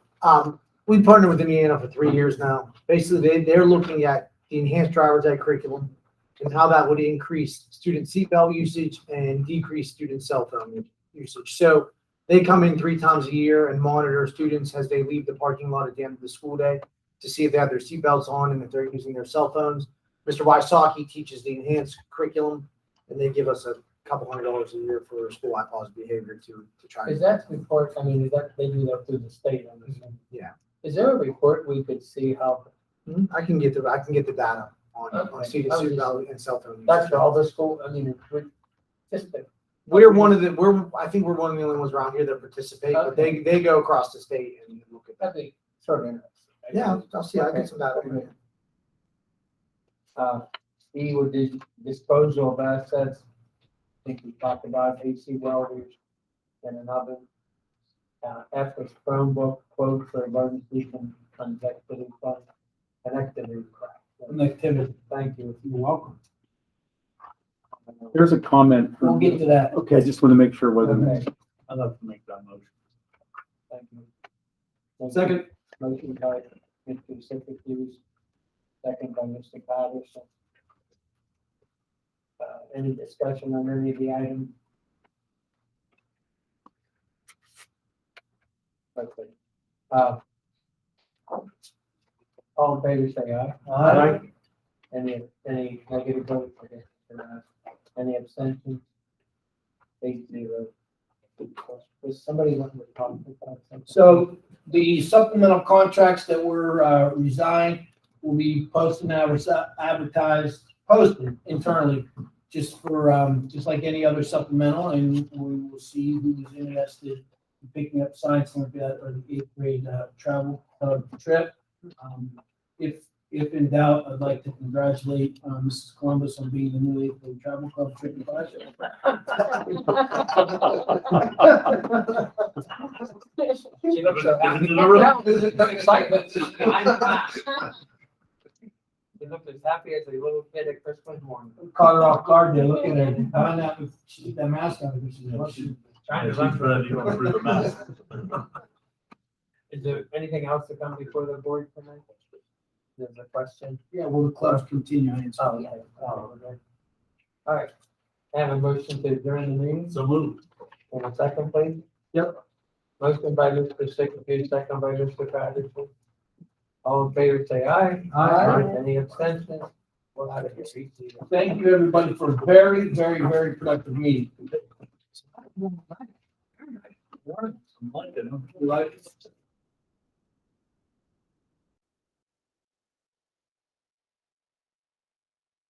we partnered with Indiana for 3 years now. Basically, they're looking at the enhanced driver's ed curriculum and how that would increase student seatbelt usage and decrease student cell phone usage. So they come in 3 times a year and monitor students as they leave the parking lot at the end of the school day to see if they have their seatbelts on and if they're using their cell phones. Mr. Wysocki teaches the enhanced curriculum, and they give us a couple $100 a year for school iPause behavior to try. Is that report, I mean, is that, they do that through the state on this one? Yeah. Is there a report we could see how, I can get the data on Okay. student seatbelt and cell phone usage. that's for all the school, I mean, just the. I think we're one of the only ones around here that participate, but they go across the state and look at that. That'd be sort of interesting. Yeah, I'll see, I'll get some data. E would be disposal of assets. I think we talked about AC welders and an oven. F was Chromebook quote for emergency connectivity fund, connectivity. Connectivity. Thank you. You're welcome. There's a comment. We'll get to that. Okay, I just want to make sure it wasn't. Okay, I'd love to make that motion. Thank you. Second. Motion by Mr. Sitterfuse, second by Mr. Patterson. Any discussion on any of the items? Okay. All in favor, say aye. Aye. Any negative votes? Any abstentions? 8-0. Was somebody wanting to talk about something? So the supplemental contracts that were resigned will be posted posted internally, just for, just like any other supplemental, and we will see who's interested in picking up science or the 8th grade travel trip. If in doubt, I'd like to congratulate Mrs. Columbus on being the new 8th grade travel club trip advisor. She looks so happy. Excitement. She looked as happy as a little kid at Christmas morning. Caught her off guard there, looking at her, found out if she took that mask off, she's Russian. Trying to She's run ready to go through the mess. Is there anything else to come before the board tonight? There's a question. Yeah, well, the clubs continue. Oh, yeah. Okay. All right. I have a motion to adjourn the meeting. So moved. In a second, please. Yep. Motion by Mr. Sitterfuse, second by Mr. Patterson. All in favor, say aye. Aye. Any abstentions? We're out of here. Thank you, everybody, for a very, very, very productive meeting. You like it?